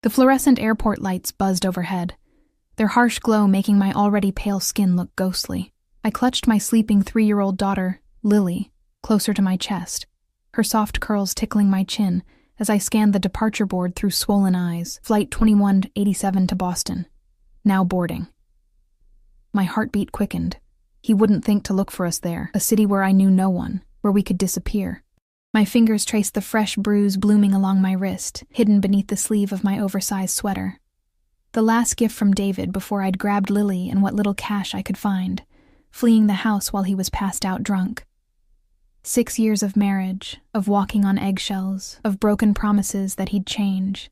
The fluorescent airport lights buzzed overhead, their harsh glow making my already pale skin look ghostly. I clutched my sleeping 3-year-old daughter, Lily, closer to my chest, her soft curls tickling my chin as I scanned the departure board through swollen eyes. Flight 2187 to Boston. Now boarding. My heartbeat quickened. He wouldn't think to look for us there, a city where I knew no one, where we could disappear. My fingers traced the fresh bruise blooming along my wrist, hidden beneath the sleeve of my oversized sweater. The last gift from David before I'd grabbed Lily and what little cash I could find, fleeing the house while he was passed out drunk. 6 years of marriage, of walking on eggshells, of broken promises that he'd change.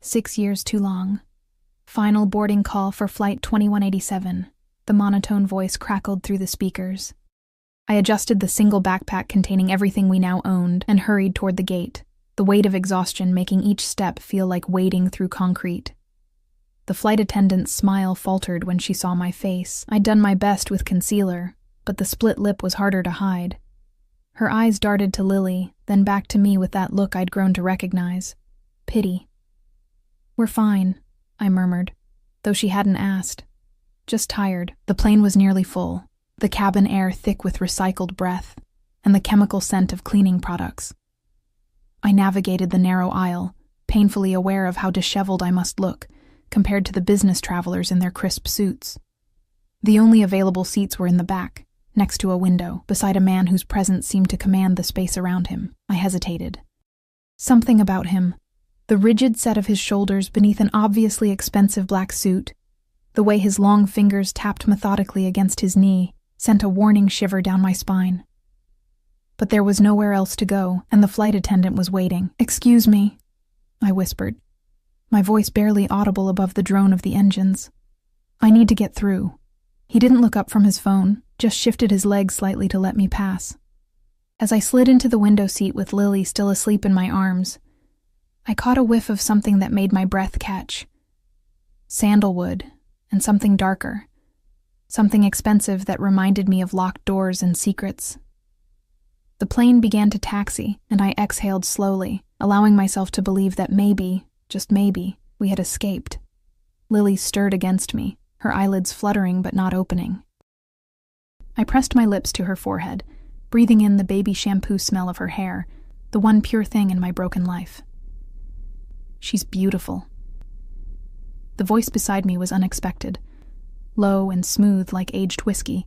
6 years too long. Final boarding call for Flight 2187. The monotone voice crackled through the speakers. I adjusted the single backpack containing everything we now owned and hurried toward the gate, the weight of exhaustion making each step feel like wading through concrete. The flight attendant's smile faltered when she saw my face. I'd done my best with concealer, but the split lip was harder to hide. Her eyes darted to Lily, then back to me with that look I'd grown to recognize. Pity. "We're fine," I murmured, though she hadn't asked. Just tired. The plane was nearly full, the cabin air thick with recycled breath, and the chemical scent of cleaning products. I navigated the narrow aisle, painfully aware of how disheveled I must look, compared to the business travelers in their crisp suits. The only available seats were in the back, next to a window, beside a man whose presence seemed to command the space around him. I hesitated. Something about him, the rigid set of his shoulders beneath an obviously expensive black suit, the way his long fingers tapped methodically against his knee, sent a warning shiver down my spine. But there was nowhere else to go, and the flight attendant was waiting. "Excuse me," I whispered, my voice barely audible above the drone of the engines. "I need to get through." He didn't look up from his phone, just shifted his legs slightly to let me pass. As I slid into the window seat with Lily still asleep in my arms, I caught a whiff of something that made my breath catch. Sandalwood, and something darker. Something expensive that reminded me of locked doors and secrets. The plane began to taxi, and I exhaled slowly, allowing myself to believe that maybe, just maybe, we had escaped. Lily stirred against me, her eyelids fluttering but not opening. I pressed my lips to her forehead, breathing in the baby shampoo smell of her hair, the one pure thing in my broken life. "She's beautiful." The voice beside me was unexpected, low and smooth like aged whiskey,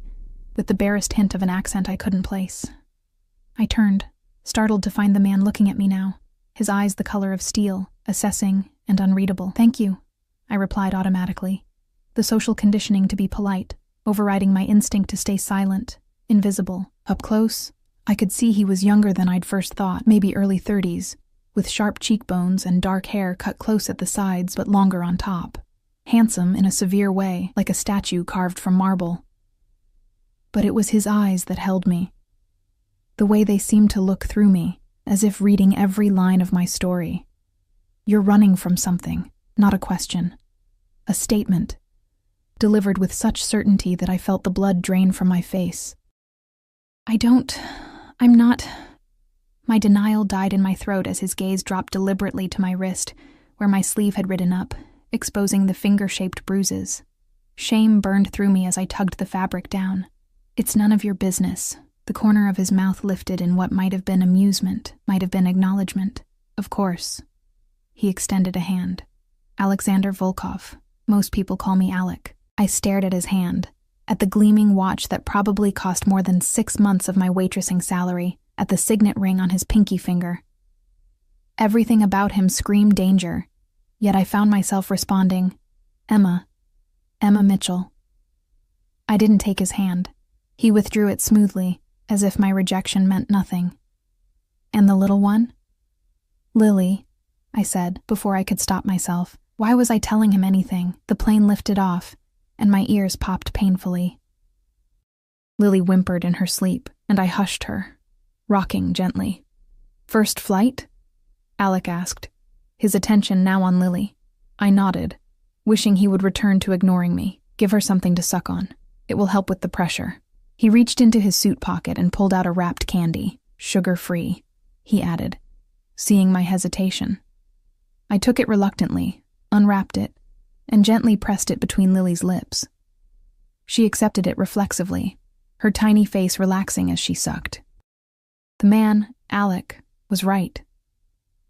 with the barest hint of an accent I couldn't place. I turned, startled to find the man looking at me now, his eyes the color of steel, assessing and unreadable. "Thank you," I replied automatically, the social conditioning to be polite, overriding my instinct to stay silent, invisible. Up close, I could see he was younger than I'd first thought, maybe early 30s, with sharp cheekbones and dark hair cut close at the sides but longer on top. Handsome in a severe way, like a statue carved from marble. But it was his eyes that held me. The way they seemed to look through me, as if reading every line of my story. "You're running from something, not a question. A statement, delivered with such certainty that I felt the blood drain from my face. I'm not... My denial died in my throat as his gaze dropped deliberately to my wrist, where my sleeve had ridden up, exposing the finger-shaped bruises. Shame burned through me as I tugged the fabric down. "It's none of your business." The corner of his mouth lifted in what might have been amusement, might have been acknowledgement. "Of course." He extended a hand. "Alexander Volkov. Most people call me Alec." I stared at his hand, at the gleaming watch that probably cost more than 6 months of my waitressing salary, at the signet ring on his pinky finger. Everything about him screamed danger, yet I found myself responding, Emma Mitchell." I didn't take his hand. He withdrew it smoothly, as if my rejection meant nothing. "And the little one?" "Lily," I said, before I could stop myself. Why was I telling him anything? The plane lifted off, and my ears popped painfully. Lily whimpered in her sleep, and I hushed her, rocking gently. "First flight?" Alec asked, his attention now on Lily. I nodded, wishing he would return to ignoring me. "Give her something to suck on. It will help with the pressure." He reached into his suit pocket and pulled out a wrapped candy. "Sugar-free," he added, seeing my hesitation. I took it reluctantly, unwrapped it, and gently pressed it between Lily's lips. She accepted it reflexively, her tiny face relaxing as she sucked. The man, Alec, was right.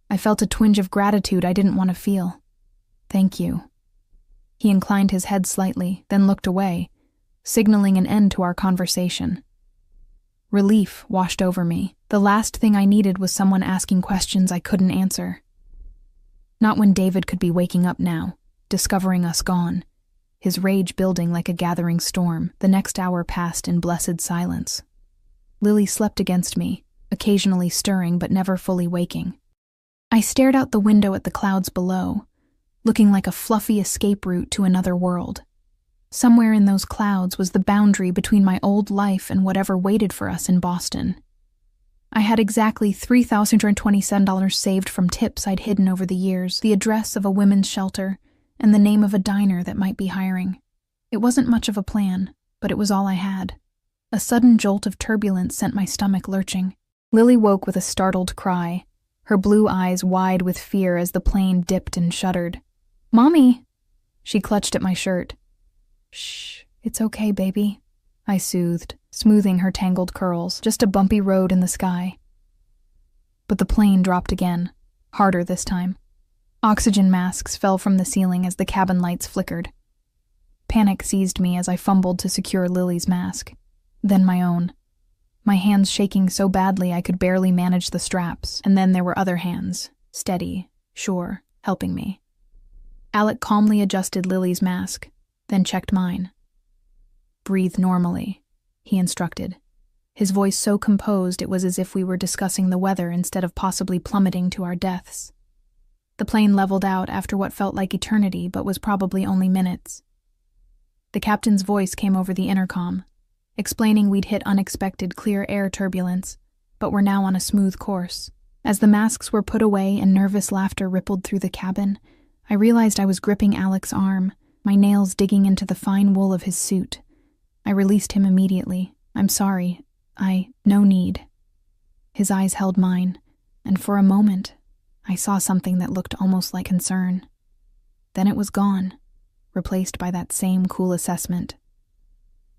I felt a twinge of gratitude I didn't want to feel. Thank you. He inclined his head slightly, then looked away, signaling an end to our conversation. Relief washed over me. The last thing I needed was someone asking questions I couldn't answer. Not when David could be waking up now, discovering us gone, his rage building like a gathering storm. The next hour passed in blessed silence. Lily slept against me, occasionally stirring but never fully waking. I stared out the window at the clouds below, looking like a fluffy escape route to another world. Somewhere in those clouds was the boundary between my old life and whatever waited for us in Boston. I had exactly $3,027 saved from tips I'd hidden over the years, the address of a women's shelter, and the name of a diner that might be hiring. It wasn't much of a plan, but it was all I had. A sudden jolt of turbulence sent my stomach lurching. Lily woke with a startled cry, her blue eyes wide with fear as the plane dipped and shuddered. "Mommy!" She clutched at my shirt. "Shh, it's okay, baby," I soothed, smoothing her tangled curls. Just a bumpy road in the sky. But the plane dropped again, harder this time. Oxygen masks fell from the ceiling as the cabin lights flickered. Panic seized me as I fumbled to secure Lily's mask, then my own. My hands shaking so badly I could barely manage the straps, and then there were other hands, steady, sure, helping me. Alec calmly adjusted Lily's mask, then checked mine. "Breathe normally," he instructed, his voice so composed it was as if we were discussing the weather instead of possibly plummeting to our deaths. The plane leveled out after what felt like eternity but was probably only minutes. The captain's voice came over the intercom, explaining we'd hit unexpected clear air turbulence, but were now on a smooth course. As the masks were put away and nervous laughter rippled through the cabin, I realized I was gripping Alec's arm, my nails digging into the fine wool of his suit. I released him immediately. "I'm sorry. No need." His eyes held mine, and for a moment, I saw something that looked almost like concern. Then it was gone, replaced by that same cool assessment.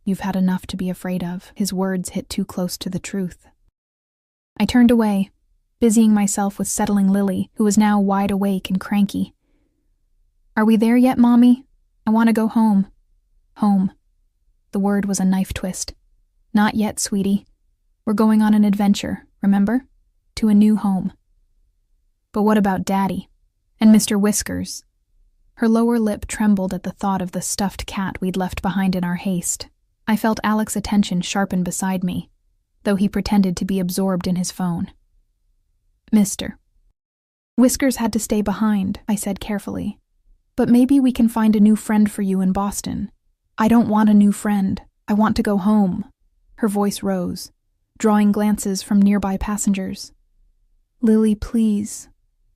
"You've had enough to be afraid of." His words hit too close to the truth. I turned away, busying myself with settling Lily, who was now wide awake and cranky. "Are we there yet, Mommy? I want to go home." Home. The word was a knife twist. "Not yet, sweetie. We're going on an adventure, remember? To a new home." "But what about Daddy? And Mr. Whiskers?" Her lower lip trembled at the thought of the stuffed cat we'd left behind in our haste. I felt Alec's attention sharpen beside me, though he pretended to be absorbed in his phone. "Mr. Whiskers had to stay behind," I said carefully. "But maybe we can find a new friend for you in Boston." "I don't want a new friend. I want to go home." Her voice rose, drawing glances from nearby passengers. "Lily, please,"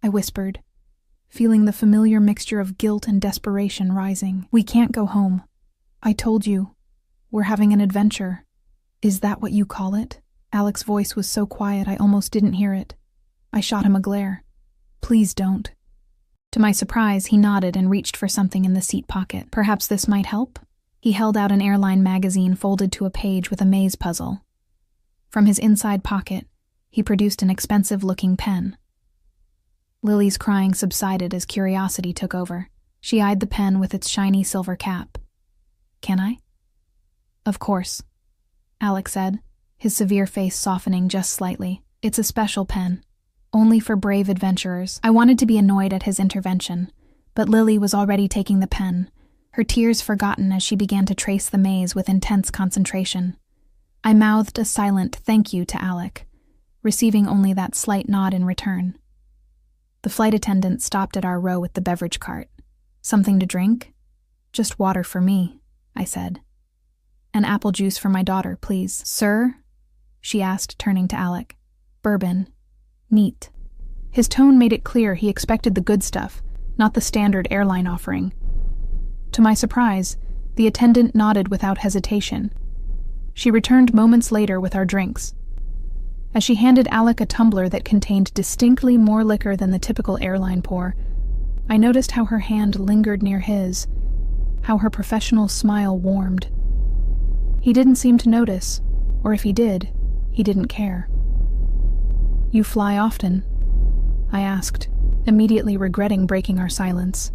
I whispered, feeling the familiar mixture of guilt and desperation rising. "We can't go home. I told you. We're having an adventure." "Is that what you call it?" Alec's voice was so quiet I almost didn't hear it. I shot him a glare. "Please don't." To my surprise, he nodded and reached for something in the seat pocket. "Perhaps this might help?" He held out an airline magazine folded to a page with a maze puzzle. From his inside pocket, he produced an expensive-looking pen. Lily's crying subsided as curiosity took over. She eyed the pen with its shiny silver cap. "Can I?" "Of course," Alec said, his severe face softening just slightly. "It's a special pen, only for brave adventurers." I wanted to be annoyed at his intervention, but Lily was already taking the pen, her tears forgotten as she began to trace the maze with intense concentration. I mouthed a silent thank you to Alec, receiving only that slight nod in return. The flight attendant stopped at our row with the beverage cart. "Something to drink?" "Just water for me," I said. "And apple juice for my daughter, please." "Sir?" she asked, turning to Alec. "Bourbon. Neat." His tone made it clear he expected the good stuff, not the standard airline offering. To my surprise, the attendant nodded without hesitation. She returned moments later with our drinks. As she handed Alec a tumbler that contained distinctly more liquor than the typical airline pour, I noticed how her hand lingered near his, how her professional smile warmed. He didn't seem to notice, or if he did, he didn't care. "You fly often?" I asked, immediately regretting breaking our silence.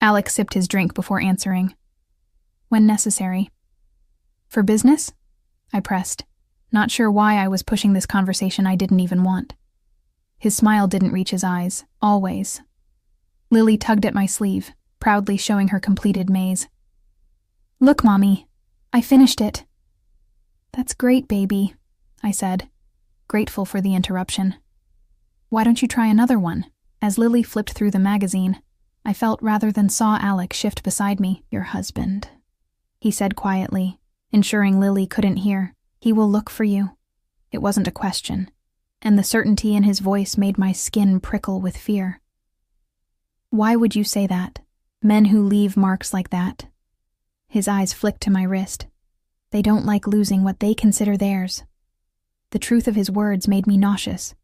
Alex sipped his drink before answering. "When necessary." "For business?" I pressed, not sure why I was pushing this conversation I didn't even want. His smile didn't reach his eyes, always. Lily tugged at my sleeve, proudly showing her completed maze. "Look, Mommy, I finished it." "That's great, baby," I said, grateful for the interruption. "Why don't you try another one?" As Lily flipped through the magazine, I felt rather than saw Alec shift beside me. "Your husband," he said quietly, ensuring Lily couldn't hear. "He will look for you." It wasn't a question, and the certainty in his voice made my skin prickle with fear. "Why would you say that? Men who leave marks like that." His eyes flicked to my wrist. "They don't like losing what they consider theirs." The truth of his words made me nauseous.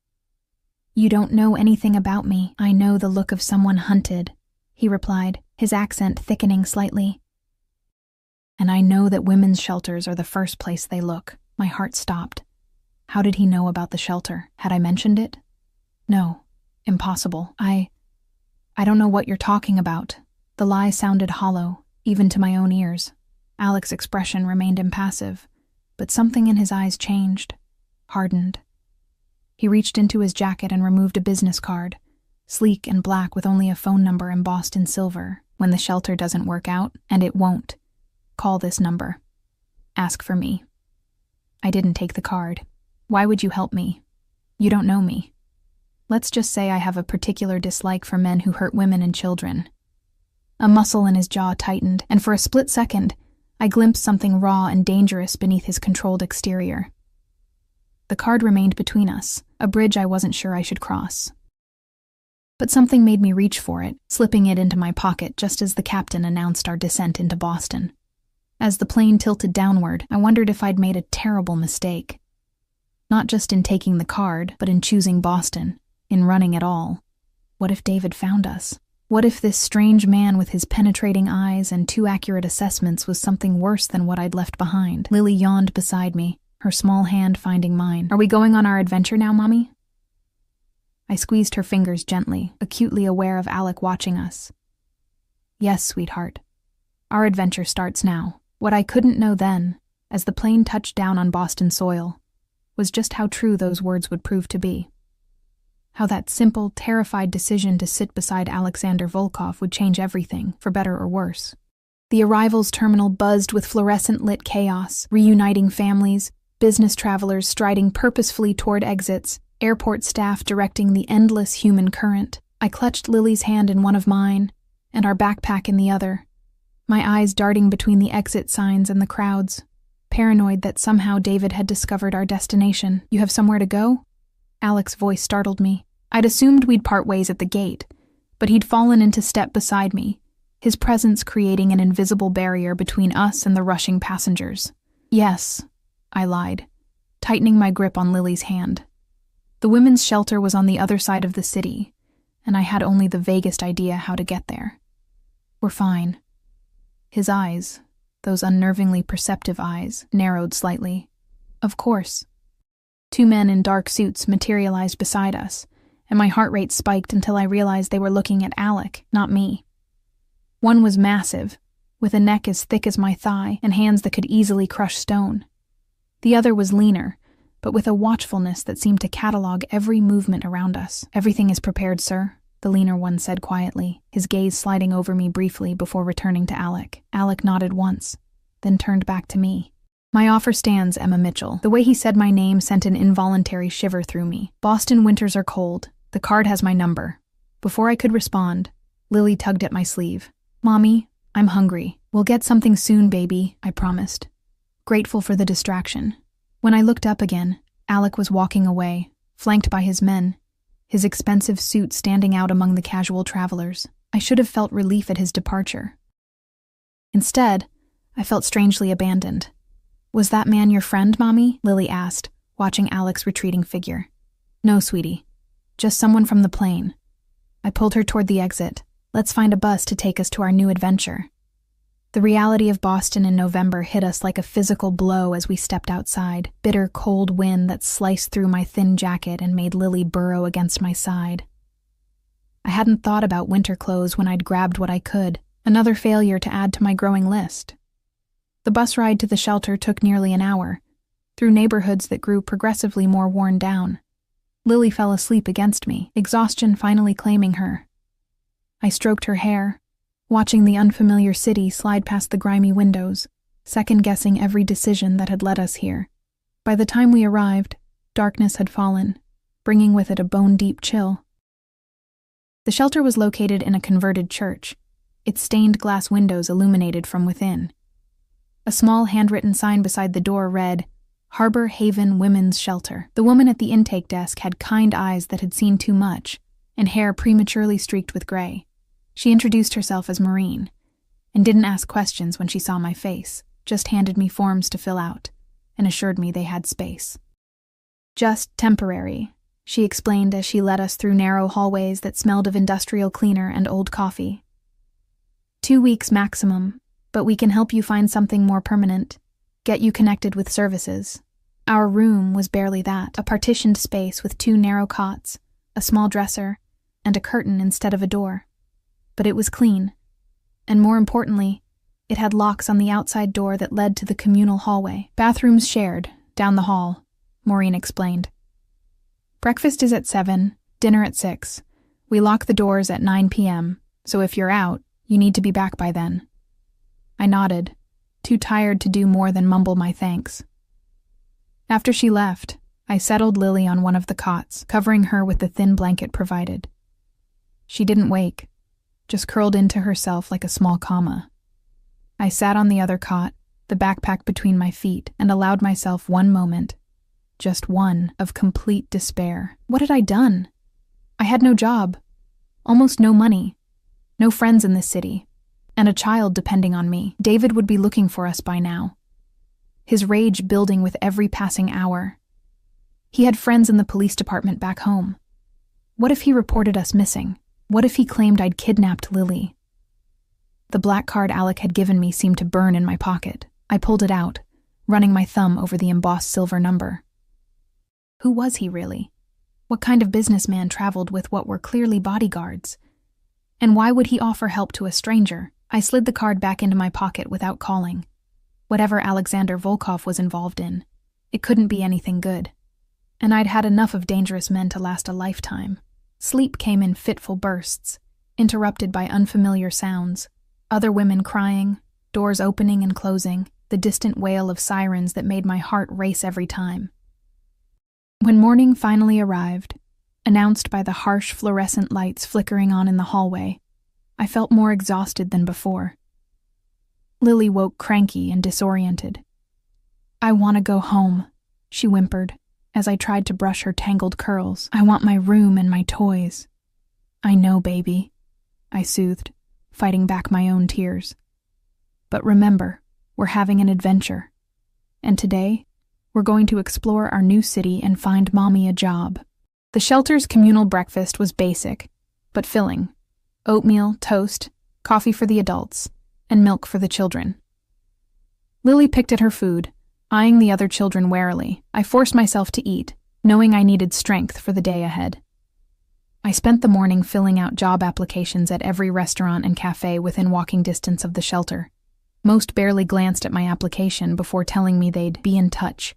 "You don't know anything about me. I know the look of someone hunted," he replied, his accent thickening slightly. "And I know that women's shelters are the first place they look." My heart stopped. How did he know about the shelter? Had I mentioned it? No. Impossible. I don't know what you're talking about. The lie sounded hollow, even to my own ears. Alec's expression remained impassive, but something in his eyes changed, hardened. He reached into his jacket and removed a business card, sleek and black with only a phone number embossed in silver. "When the shelter doesn't work out, and it won't, call this number. Ask for me." I didn't take the card. "Why would you help me? You don't know me." "Let's just say I have a particular dislike for men who hurt women and children." A muscle in his jaw tightened, and for a split second, I glimpsed something raw and dangerous beneath his controlled exterior. The card remained between us, a bridge I wasn't sure I should cross. But something made me reach for it, slipping it into my pocket just as the captain announced our descent into Boston. As the plane tilted downward, I wondered if I'd made a terrible mistake. Not just in taking the card, but in choosing Boston, in running at all. What if David found us? What if this strange man with his penetrating eyes and too accurate assessments was something worse than what I'd left behind? Lily yawned beside me, her small hand finding mine. "Are we going on our adventure now, Mommy?" I squeezed her fingers gently, acutely aware of Alec watching us. "Yes, sweetheart. Our adventure starts now." What I couldn't know then, as the plane touched down on Boston soil, was just how true those words would prove to be. How that simple, terrified decision to sit beside Alexander Volkov would change everything, for better or worse. The arrivals terminal buzzed with fluorescent-lit chaos, reuniting families, business travelers striding purposefully toward exits, airport staff directing the endless human current. I clutched Lily's hand in one of mine, and our backpack in the other, my eyes darting between the exit signs and the crowds, paranoid that somehow David had discovered our destination. "You have somewhere to go?" Alec's voice startled me. I'd assumed we'd part ways at the gate, but he'd fallen into step beside me, his presence creating an invisible barrier between us and the rushing passengers. "Yes," I lied, tightening my grip on Lily's hand. The women's shelter was on the other side of the city, and I had only the vaguest idea how to get there. "We're fine." His eyes, those unnervingly perceptive eyes, narrowed slightly. "Of course." Two men in dark suits materialized beside us, and my heart rate spiked until I realized they were looking at Alec, not me. One was massive, with a neck as thick as my thigh and hands that could easily crush stone. The other was leaner, but with a watchfulness that seemed to catalog every movement around us. "Everything is prepared, sir," the leaner one said quietly, his gaze sliding over me briefly before returning to Alec. Alec nodded once, then turned back to me. "My offer stands, Emma Mitchell." The way he said my name sent an involuntary shiver through me. "Boston winters are cold. The card has my number." Before I could respond, Lily tugged at my sleeve. "Mommy, I'm hungry. We'll get something soon, baby," I promised, grateful for the distraction. When I looked up again, Alec was walking away, flanked by his men, his expensive suit standing out among the casual travelers. I should have felt relief at his departure. Instead, I felt strangely abandoned. "Was that man your friend, Mommy?" Lily asked, watching Alec's retreating figure. "No, sweetie. Just someone from the plane." I pulled her toward the exit, Let's find a bus to take us to our new adventure." The reality of Boston in November hit us like a physical blow as we stepped outside, bitter cold wind that sliced through my thin jacket and made Lily burrow against my side. I hadn't thought about winter clothes when I'd grabbed what I could, another failure to add to my growing list. The bus ride to the shelter took nearly an hour, through neighborhoods that grew progressively more worn down. Lily fell asleep against me, exhaustion finally claiming her. I stroked her hair, watching the unfamiliar city slide past the grimy windows, second-guessing every decision that had led us here. By the time we arrived, darkness had fallen, bringing with it a bone-deep chill. The shelter was located in a converted church, its stained glass windows illuminated from within. A small handwritten sign beside the door read, "Harbor Haven Women's Shelter." The woman at the intake desk had kind eyes that had seen too much, and hair prematurely streaked with gray. She introduced herself as Maureen, and didn't ask questions when she saw my face, just handed me forms to fill out, and assured me they had space. "Just temporary," she explained as she led us through narrow hallways that smelled of industrial cleaner and old coffee. 2 weeks maximum, but we can help you find something more permanent, get you connected with services." Our room was barely that, a partitioned space with 2 narrow cots, a small dresser, and a curtain instead of a door. But it was clean, and more importantly, it had locks on the outside door that led to the communal hallway. "Bathrooms shared, down the hall," Maureen explained. "Breakfast is at 7, dinner at 6. We lock the doors at 9 p.m., so if you're out, you need to be back by then." I nodded, too tired to do more than mumble my thanks. After she left, I settled Lily on one of the cots, covering her with the thin blanket provided. She didn't wake, just curled into herself like a small comma. I sat on the other cot, the backpack between my feet, and allowed myself one moment, just one, of complete despair. What had I done? I had no job, almost no money, no friends in this city, and a child depending on me. David would be looking for us by now, his rage building with every passing hour. He had friends in the police department back home. What if he reported us missing? What if he claimed I'd kidnapped Lily? The black card Alec had given me seemed to burn in my pocket. I pulled it out, running my thumb over the embossed silver number. Who was he really? What kind of businessman traveled with what were clearly bodyguards? And why would he offer help to a stranger? I slid the card back into my pocket without calling. Whatever Alexander Volkov was involved in, it couldn't be anything good. And I'd had enough of dangerous men to last a lifetime. Sleep came in fitful bursts, interrupted by unfamiliar sounds. Other women crying, doors opening and closing, the distant wail of sirens that made my heart race every time. When morning finally arrived, announced by the harsh fluorescent lights flickering on in the hallway, I felt more exhausted than before. Lily woke cranky and disoriented. "I want to go home," she whimpered, as I tried to brush her tangled curls. "I want my room and my toys." "I know, baby," I soothed, fighting back my own tears. "But remember, we're having an adventure. And today, we're going to explore our new city and find Mommy a job." The shelter's communal breakfast was basic, but filling. Oatmeal, toast, coffee for the adults, and milk for the children. Lily picked at her food, eyeing the other children warily. I forced myself to eat, knowing I needed strength for the day ahead. I spent the morning filling out job applications at every restaurant and cafe within walking distance of the shelter. Most barely glanced at my application before telling me they'd be in touch,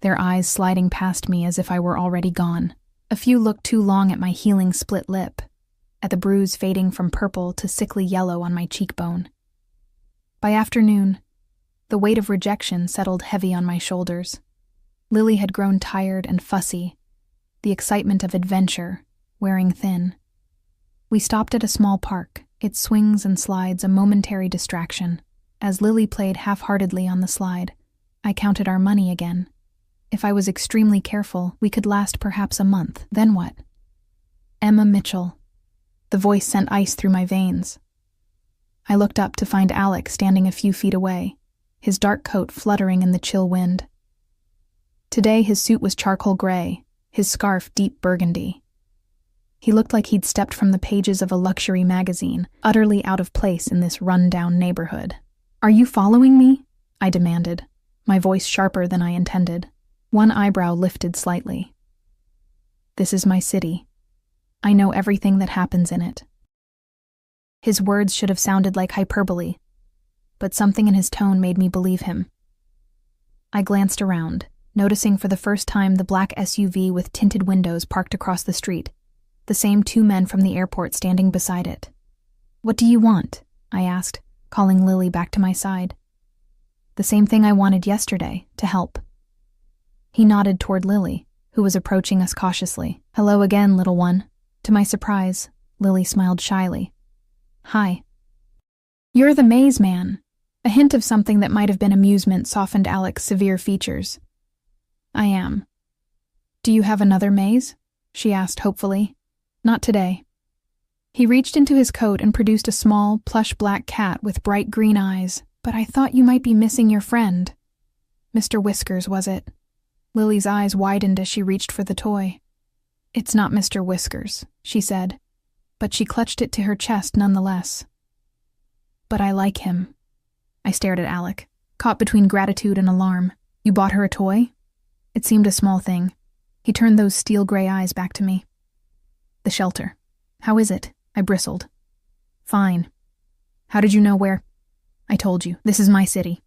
their eyes sliding past me as if I were already gone. A few looked too long at my healing split lip, at the bruise fading from purple to sickly yellow on my cheekbone. By afternoon, the weight of rejection settled heavy on my shoulders. Lily had grown tired and fussy, the excitement of adventure wearing thin. We stopped at a small park, its swings and slides a momentary distraction. As Lily played half-heartedly on the slide, I counted our money again. If I was extremely careful, we could last perhaps a month. Then what? Emma Mitchell. The voice sent ice through my veins. I looked up to find Alec standing a few feet away, his dark coat fluttering in the chill wind. Today his suit was charcoal gray, his scarf deep burgundy. He looked like he'd stepped from the pages of a luxury magazine, utterly out of place in this run-down neighborhood. "Are you following me?" I demanded, my voice sharper than I intended. One eyebrow lifted slightly. "This is my city. I know everything that happens in it." His words should have sounded like hyperbole, but something in his tone made me believe him. I glanced around, noticing for the first time the black SUV with tinted windows parked across the street, the same two men from the airport standing beside it. "What do you want?" I asked, calling Lily back to my side. "The same thing I wanted yesterday, to help." He nodded toward Lily, who was approaching us cautiously. "Hello again, little one." To my surprise, Lily smiled shyly. "Hi." "You're the maze man." A hint of something that might have been amusement softened Alec's severe features. "I am." "Do you have another maze?" she asked hopefully. "Not today." He reached into his coat and produced a small, plush black cat with bright green eyes. "But I thought you might be missing your friend." "Mr. Whiskers, was it?" Lily's eyes widened as she reached for the toy. "It's not Mr. Whiskers," she said, but she clutched it to her chest nonetheless. "But I like him." I stared at Alec, caught between gratitude and alarm. "You bought her a toy?" It seemed a small thing. He turned those steel-gray eyes back to me. "The shelter. How is it?" I bristled. "Fine." "How did you know where?" "I told you, this is my city."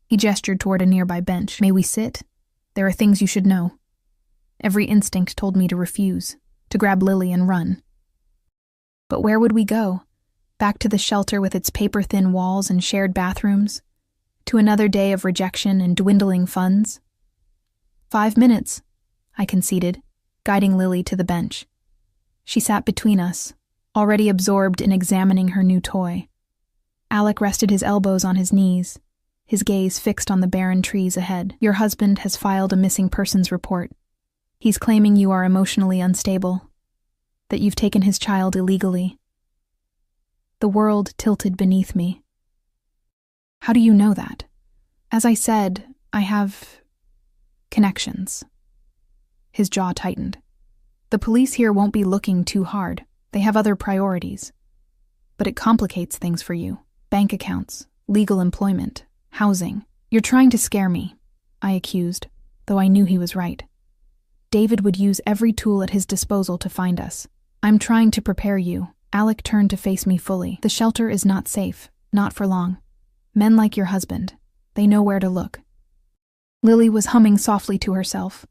He gestured toward a nearby bench. "May we sit? There are things you should know." Every instinct told me to refuse, to grab Lily and run. But where would we go? Back to the shelter with its paper-thin walls and shared bathrooms? To another day of rejection and dwindling funds? 5 minutes, I conceded, guiding Lily to the bench. She sat between us, already absorbed in examining her new toy. Alec rested his elbows on his knees, his gaze fixed on the barren trees ahead. "Your husband has filed a missing persons report. He's claiming you are emotionally unstable, that you've taken his child illegally." The world tilted beneath me. "How do you know that?" "As I said, I have connections." His jaw tightened. "The police here won't be looking too hard. They have other priorities. But it complicates things for you. Bank accounts, legal employment, housing. You're trying to scare me," I accused, though I knew he was right. "David would use every tool at his disposal to find us. I'm trying to prepare you." Alec turned to face me fully. "The shelter is not safe, not for long. Men like your husband, they know where to look." Lily was humming softly to herself,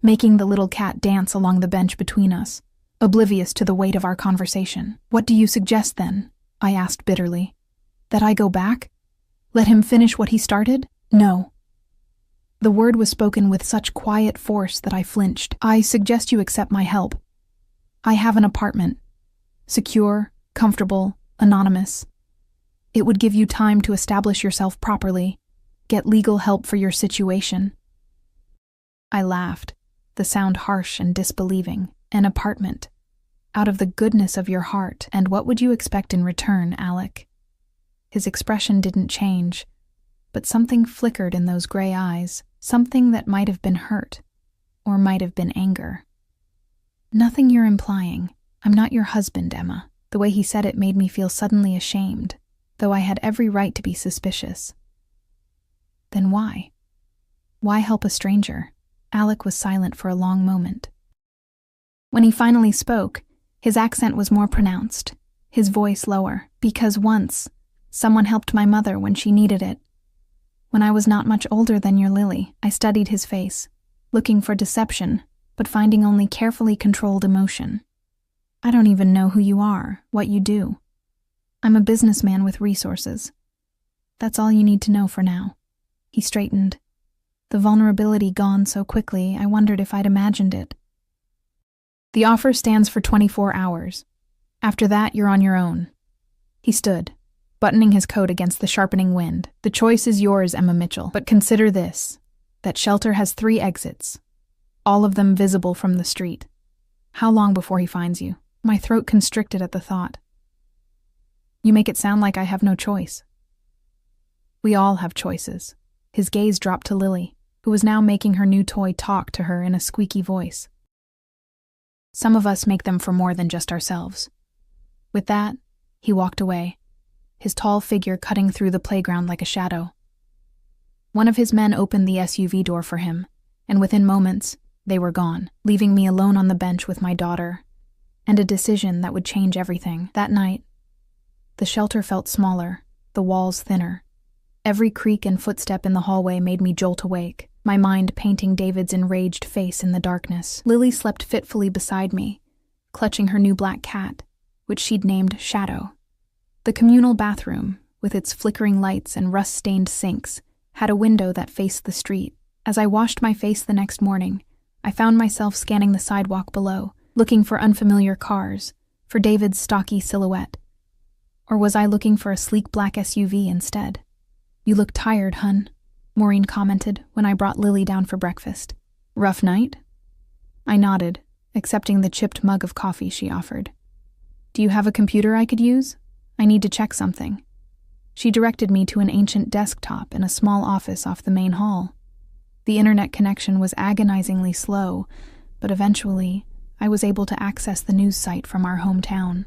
making the little cat dance along the bench between us, oblivious to the weight of our conversation. "What do you suggest then?" I asked bitterly. "That I go back? Let him finish what he started?" "No." The word was spoken with such quiet force that I flinched. "I suggest you accept my help. I have an apartment. Secure, comfortable, anonymous. It would give you time to establish yourself properly, get legal help for your situation." I laughed, the sound harsh and disbelieving. "An apartment. Out of the goodness of your heart. And what would you expect in return, Alec?" His expression didn't change, but something flickered in those gray eyes, something that might have been hurt, or might have been anger. "Nothing you're implying. I'm not your husband, Emma." The way he said it made me feel suddenly ashamed, though I had every right to be suspicious. "Then why? Why help a stranger?" Alec was silent for a long moment. When he finally spoke, his accent was more pronounced, his voice lower. "Because once, someone helped my mother when she needed it. When I was not much older than your Lily." I studied his face, looking for deception, but finding only carefully controlled emotion. "I don't even know who you are, what you do. I'm a businessman with resources. That's all you need to know for now." He straightened. The vulnerability gone so quickly, I wondered if I'd imagined it. "The offer stands for 24 hours. After that, you're on your own." He stood, buttoning his coat against the sharpening wind. "The choice is yours, Emma Mitchell. But consider this. That shelter has 3 exits, all of them visible from the street. How long before he finds you?" My throat constricted at the thought. "You make it sound like I have no choice." "We all have choices." His gaze dropped to Lily, who was now making her new toy talk to her in a squeaky voice. Some of us make them for more than just ourselves. With that, he walked away, his tall figure cutting through the playground like a shadow. One of his men opened the SUV door for him, and within moments, they were gone, leaving me alone on the bench with my daughter, and a decision that would change everything. That night, the shelter felt smaller, the walls thinner. Every creak and footstep in the hallway made me jolt awake, my mind painting David's enraged face in the darkness. Lily slept fitfully beside me, clutching her new black cat, which she'd named Shadow. The communal bathroom, with its flickering lights and rust-stained sinks, had a window that faced the street. As I washed my face the next morning, I found myself scanning the sidewalk below, looking for unfamiliar cars, for David's stocky silhouette. Or was I looking for a sleek black SUV instead? "You look tired, hun," Maureen commented when I brought Lily down for breakfast. "Rough night?" I nodded, accepting the chipped mug of coffee she offered. "Do you have a computer I could use? I need to check something." She directed me to an ancient desktop in a small office off the main hall. The internet connection was agonizingly slow, but eventually, I was able to access the news site from our hometown.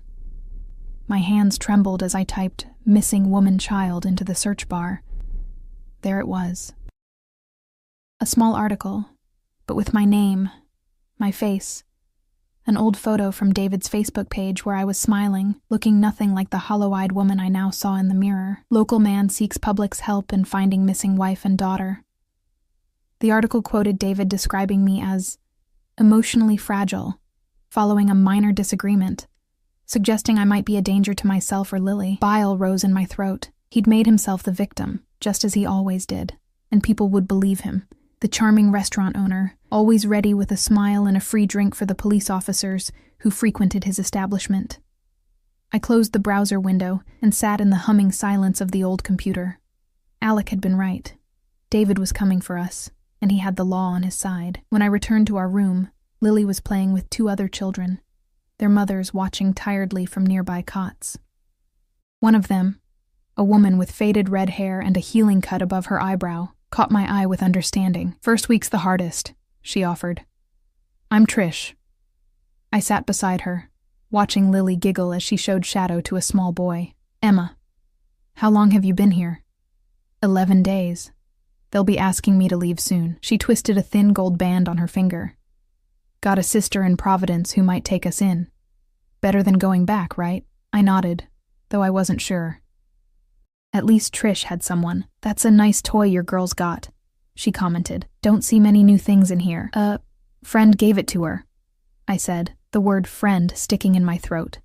My hands trembled as I typed "missing woman child" into the search bar. There it was. A small article, but with my name, my face, an old photo from David's Facebook page where I was smiling, looking nothing like the hollow-eyed woman I now saw in the mirror. Local man seeks public's help in finding missing wife and daughter. The article quoted David describing me as emotionally fragile, following a minor disagreement, suggesting I might be a danger to myself or Lily. Bile rose in my throat. He'd made himself the victim, just as he always did, and people would believe him. The charming restaurant owner, always ready with a smile and a free drink for the police officers who frequented his establishment. I closed the browser window and sat in the humming silence of the old computer. Alec had been right. David was coming for us, and he had the law on his side. When I returned to our room, Lily was playing with 2 other children, their mothers watching tiredly from nearby cots. One of them, a woman with faded red hair and a healing cut above her eyebrow, caught my eye with understanding. "First week's the hardest," she offered. "I'm Trish." I sat beside her, watching Lily giggle as she showed Shadow to a small boy. "Emma, how long have you been here?" 11 days. They'll be asking me to leave soon." She twisted a thin gold band on her finger. "Got a sister in Providence who might take us in. Better than going back, right?" I nodded, though I wasn't sure. "At least Trish had someone. That's a nice toy your girls got," she commented. "Don't see many new things in here." Friend gave it to her," I said, the word friend sticking in my throat.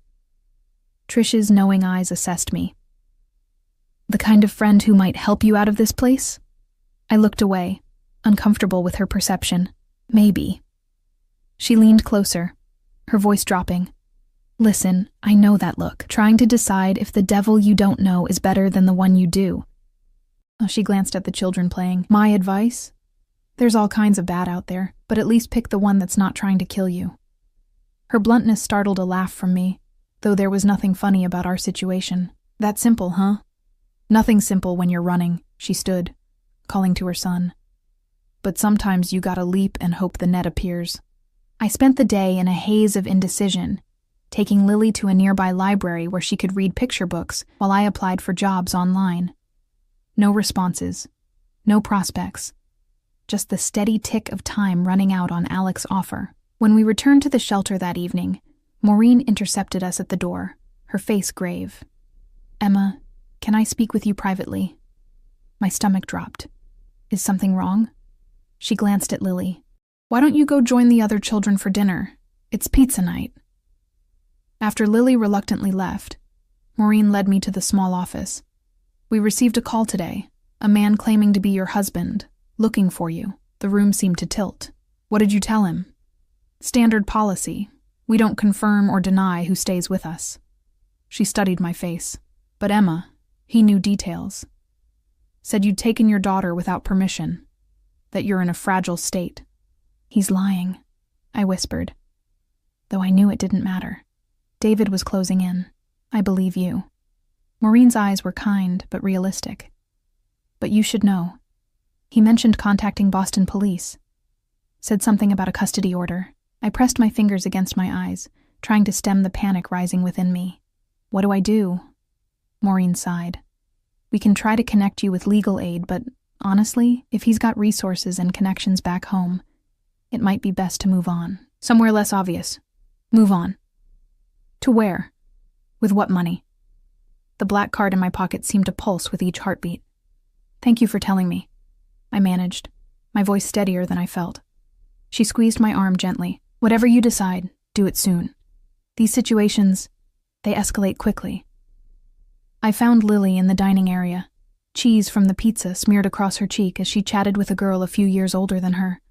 Trish's knowing eyes assessed me. "The kind of friend who might help you out of this place?" I looked away, uncomfortable with her perception. "Maybe." She leaned closer, her voice dropping. "Listen, I know that look, trying to decide if the devil you don't know is better than the one you do." She glanced at the children playing. "My advice? There's all kinds of bad out there, but at least pick the one that's not trying to kill you." Her bluntness startled a laugh from me, though there was nothing funny about our situation. "That simple, huh?" "Nothing simple when you're running," she stood, calling to her son. "But sometimes you gotta leap and hope the net appears." I spent the day in a haze of indecision, taking Lily to a nearby library where she could read picture books while I applied for jobs online. No responses, no prospects, just the steady tick of time running out on Alec's offer. When we returned to the shelter that evening, Maureen intercepted us at the door, her face grave. "Emma, can I speak with you privately?" My stomach dropped. "Is something wrong?" She glanced at Lily. "Why don't you go join the other children for dinner? It's pizza night." After Lily reluctantly left, Maureen led me to the small office. "We received a call today, a man claiming to be your husband, looking for you." The room seemed to tilt. "What did you tell him?" "Standard policy. We don't confirm or deny who stays with us." She studied my face. "But Emma, he knew details. Said you'd taken your daughter without permission, that you're in a fragile state." "He's lying," I whispered, though I knew it didn't matter. David was closing in. "I believe you." Maureen's eyes were kind but realistic. "But you should know. He mentioned contacting Boston police. Said something about a custody order. I pressed my fingers against my eyes, trying to stem the panic rising within me. What do I do? Maureen sighed. We can try to connect you with legal aid, but honestly, if he's got resources and connections back home, it might be best to move on. Somewhere less obvious. Move on. To where? With what money? The black card in my pocket seemed to pulse with each heartbeat. Thank you for telling me, I managed, my voice steadier than I felt. She squeezed my arm gently. Whatever you decide, do it soon. These situations, they escalate quickly. I found Lily in the dining area, cheese from the pizza smeared across her cheek as she chatted with a girl a few years older than her.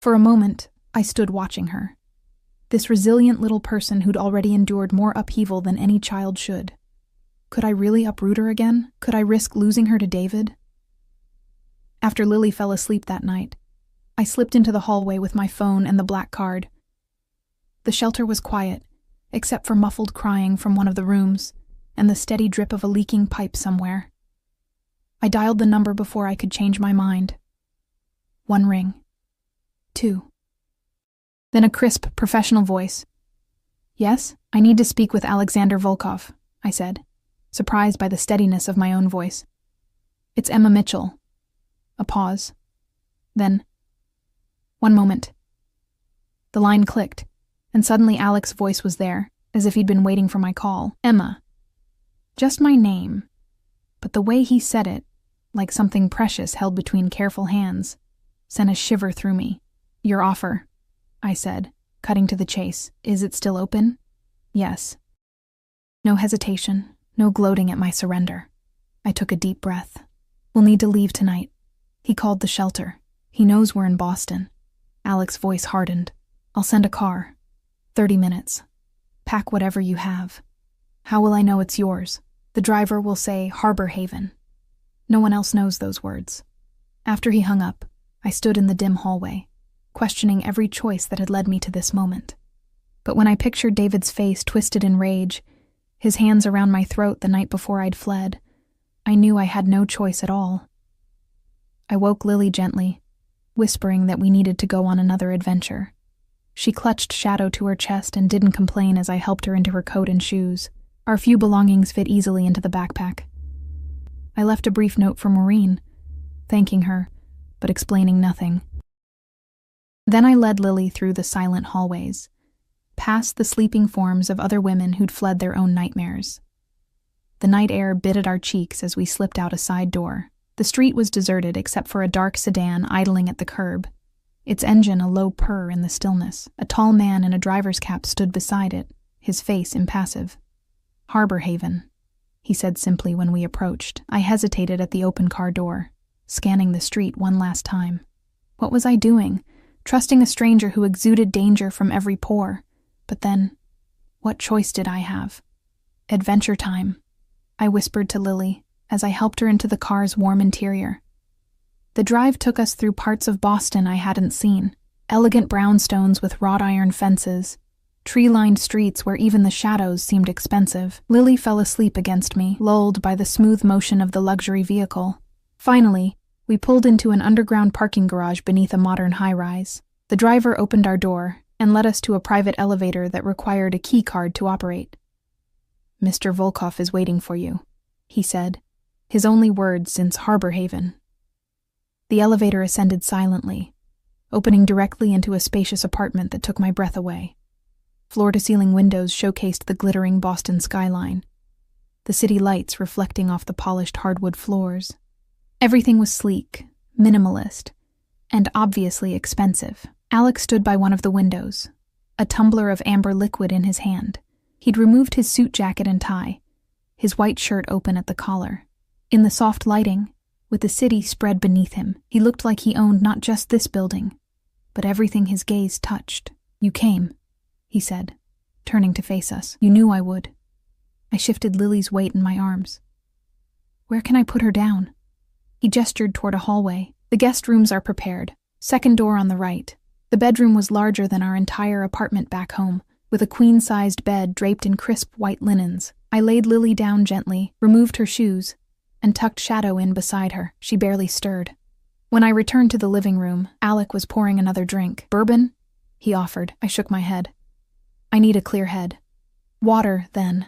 For a moment, I stood watching her. This resilient little person who'd already endured more upheaval than any child should. Could I really uproot her again? Could I risk losing her to David? After Lily fell asleep that night, I slipped into the hallway with my phone and the black card. The shelter was quiet, except for muffled crying from one of the rooms and the steady drip of a leaking pipe somewhere. I dialed the number before I could change my mind. 1 ring. 2. Then a crisp, professional voice. Yes, I need to speak with Alexander Volkov, I said, surprised by the steadiness of my own voice. It's Emma Mitchell. A pause. Then, 1 moment. The line clicked, and suddenly Alex's voice was there, as if he'd been waiting for my call. Emma. Just my name, but the way he said it, like something precious held between careful hands, sent a shiver through me. Your offer, I said, cutting to the chase. Is it still open? Yes. No hesitation, no gloating at my surrender. I took a deep breath. We'll need to leave tonight. He called the shelter. He knows we're in Boston. Alex's voice hardened. I'll send a car. 30 minutes. Pack whatever you have. How will I know it's yours? The driver will say Harbor Haven. No one else knows those words. After he hung up, I stood in the dim hallway, questioning every choice that had led me to this moment. But when I pictured David's face twisted in rage, his hands around my throat the night before I'd fled, I knew I had no choice at all. I woke Lily gently, whispering that we needed to go on another adventure. She clutched Shadow to her chest and didn't complain as I helped her into her coat and shoes. Our few belongings fit easily into the backpack. I left a brief note for Maureen, thanking her, but explaining nothing. Then I led Lily through the silent hallways, past the sleeping forms of other women who'd fled their own nightmares. The night air bit at our cheeks as we slipped out a side door. The street was deserted except for a dark sedan idling at the curb, its engine a low purr in the stillness. A tall man in a driver's cap stood beside it, his face impassive. Harbor Haven, he said simply when we approached. I hesitated at the open car door, scanning the street one last time. What was I doing? Trusting a stranger who exuded danger from every pore. But then, what choice did I have? Adventure time, I whispered to Lily as I helped her into the car's warm interior. The drive took us through parts of Boston I hadn't seen, elegant brownstones with wrought iron fences, tree-lined streets where even the shadows seemed expensive. Lily fell asleep against me, lulled by the smooth motion of the luxury vehicle. Finally, we pulled into an underground parking garage beneath a modern high-rise. The driver opened our door and led us to a private elevator that required a key card to operate. Mr. Volkov is waiting for you, he said, his only words since Harbor Haven. The elevator ascended silently, opening directly into a spacious apartment that took my breath away. Floor-to-ceiling windows showcased the glittering Boston skyline, the city lights reflecting off the polished hardwood floors. Everything was sleek, minimalist, and obviously expensive. Alex stood by one of the windows, a tumbler of amber liquid in his hand. He'd removed his suit jacket and tie, his white shirt open at the collar. In the soft lighting, with the city spread beneath him, he looked like he owned not just this building, but everything his gaze touched. You came, he said, turning to face us. You knew I would. I shifted Lily's weight in my arms. Where can I put her down? He gestured toward a hallway. The guest rooms are prepared. Second door on the right. The bedroom was larger than our entire apartment back home, with a queen-sized bed draped in crisp white linens. I laid Lily down gently, removed her shoes, and tucked Shadow in beside her. She barely stirred. When I returned to the living room, Alec was pouring another drink. Bourbon? he offered. I shook my head. I need a clear head. Water, then.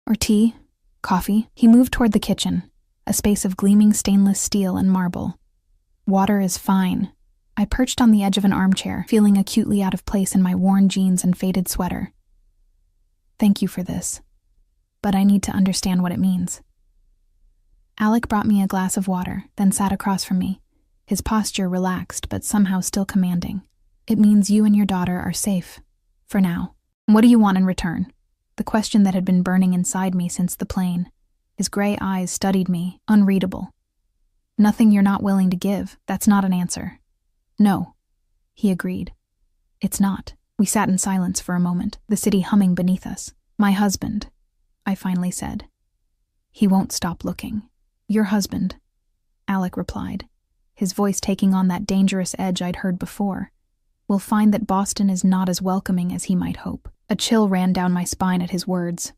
Or tea? Coffee? He moved toward the kitchen, a space of gleaming stainless steel and marble. Water is fine. I perched on the edge of an armchair, feeling acutely out of place in my worn jeans and faded sweater. Thank you for this, but I need to understand what it means. Alec brought me a glass of water, then sat across from me, his posture relaxed but somehow still commanding. It means you and your daughter are safe, for now. What do you want in return? The question that had been burning inside me since the plane. His gray eyes studied me, unreadable. Nothing you're not willing to give. That's not an answer. No, he agreed. It's not. We sat in silence for a moment, the city humming beneath us. My husband, I finally said. He won't stop looking. Your husband, Alec replied, his voice taking on that dangerous edge I'd heard before, will find that Boston is not as welcoming as he might hope. A chill ran down my spine at his words.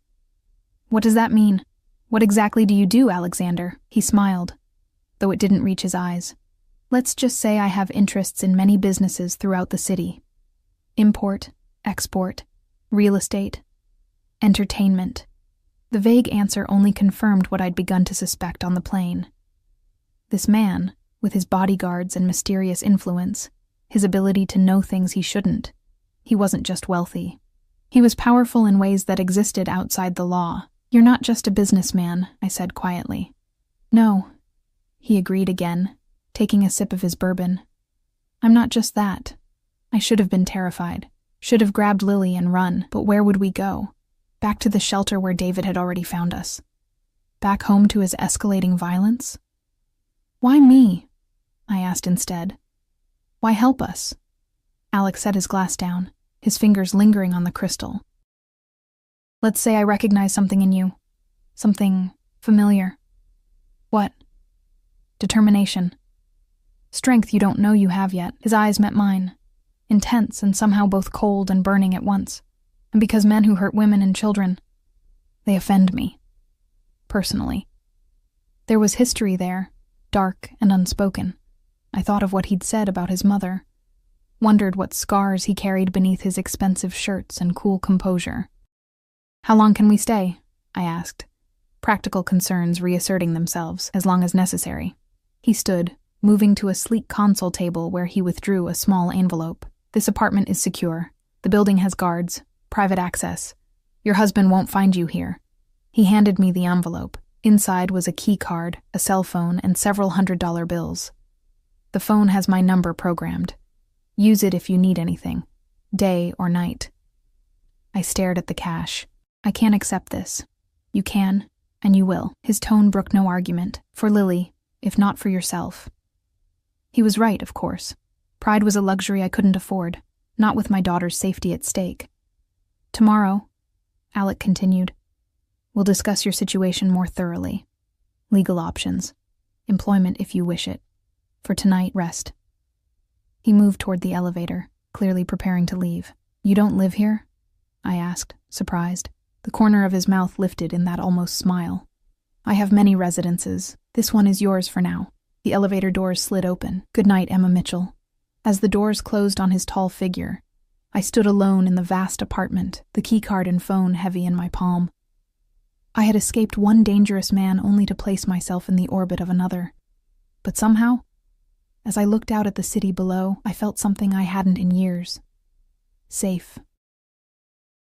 What does that mean? What exactly do you do, Alexander? He smiled, though it didn't reach his eyes. Let's just say I have interests in many businesses throughout the city. Import, export, real estate, entertainment. The vague answer only confirmed what I'd begun to suspect on the plane. This man, with his bodyguards and mysterious influence, his ability to know things he shouldn't, he wasn't just wealthy. He was powerful in ways that existed outside the law. You're not just a businessman, I said quietly. No, he agreed again, taking a sip of his bourbon. I'm not just that. I should have been terrified, should have grabbed Lily and run, but where would we go? Back to the shelter where David had already found us. Back home to his escalating violence? Why me? I asked instead. Why help us? Alex set his glass down, his fingers lingering on the crystal. Let's say I recognize something in you. Something familiar. What? Determination. Strength you don't know you have yet. His eyes met mine, intense and somehow both cold and burning at once. And because men who hurt women and children, they offend me. Personally. There was history there, dark and unspoken. I thought of what he'd said about his mother, wondered what scars he carried beneath his expensive shirts and cool composure. How long can we stay? I asked, practical concerns reasserting themselves, as long as necessary. He stood, moving to a sleek console table where he withdrew a small envelope. This apartment is secure. The building has guards, private access. Your husband won't find you here. He handed me the envelope. Inside was a key card, a cell phone, and several $100 bills. The phone has my number programmed. Use it if you need anything, day or night. I stared at the cash. I can't accept this. You can, and you will. His tone brooked no argument. For Lily, if not for yourself. He was right, of course. Pride was a luxury I couldn't afford, not with my daughter's safety at stake. Tomorrow, Alec continued, we'll discuss your situation more thoroughly. Legal options. Employment if you wish it. For tonight, rest. He moved toward the elevator, clearly preparing to leave. You don't live here? I asked, surprised. The corner of his mouth lifted in that almost smile. I have many residences. This one is yours for now. The elevator doors slid open. Good night, Emma Mitchell. As the doors closed on his tall figure, I stood alone in the vast apartment, the keycard and phone heavy in my palm. I had escaped one dangerous man only to place myself in the orbit of another. But somehow, as I looked out at the city below, I felt something I hadn't in years. Safe.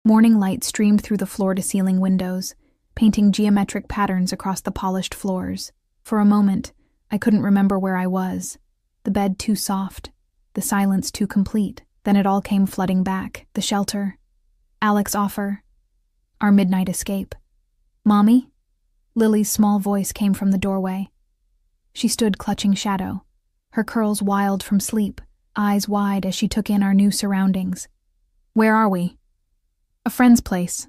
Morning light streamed through the floor-to-ceiling windows, painting geometric patterns across the polished floors. For a moment, I couldn't remember where I was. The bed too soft, the silence too complete. Then it all came flooding back. The shelter, Alec's offer, our midnight escape. Mommy? Lily's small voice came from the doorway. She stood clutching shadow, her curls wild from sleep, eyes wide as she took in our new surroundings. Where are we? A friend's place,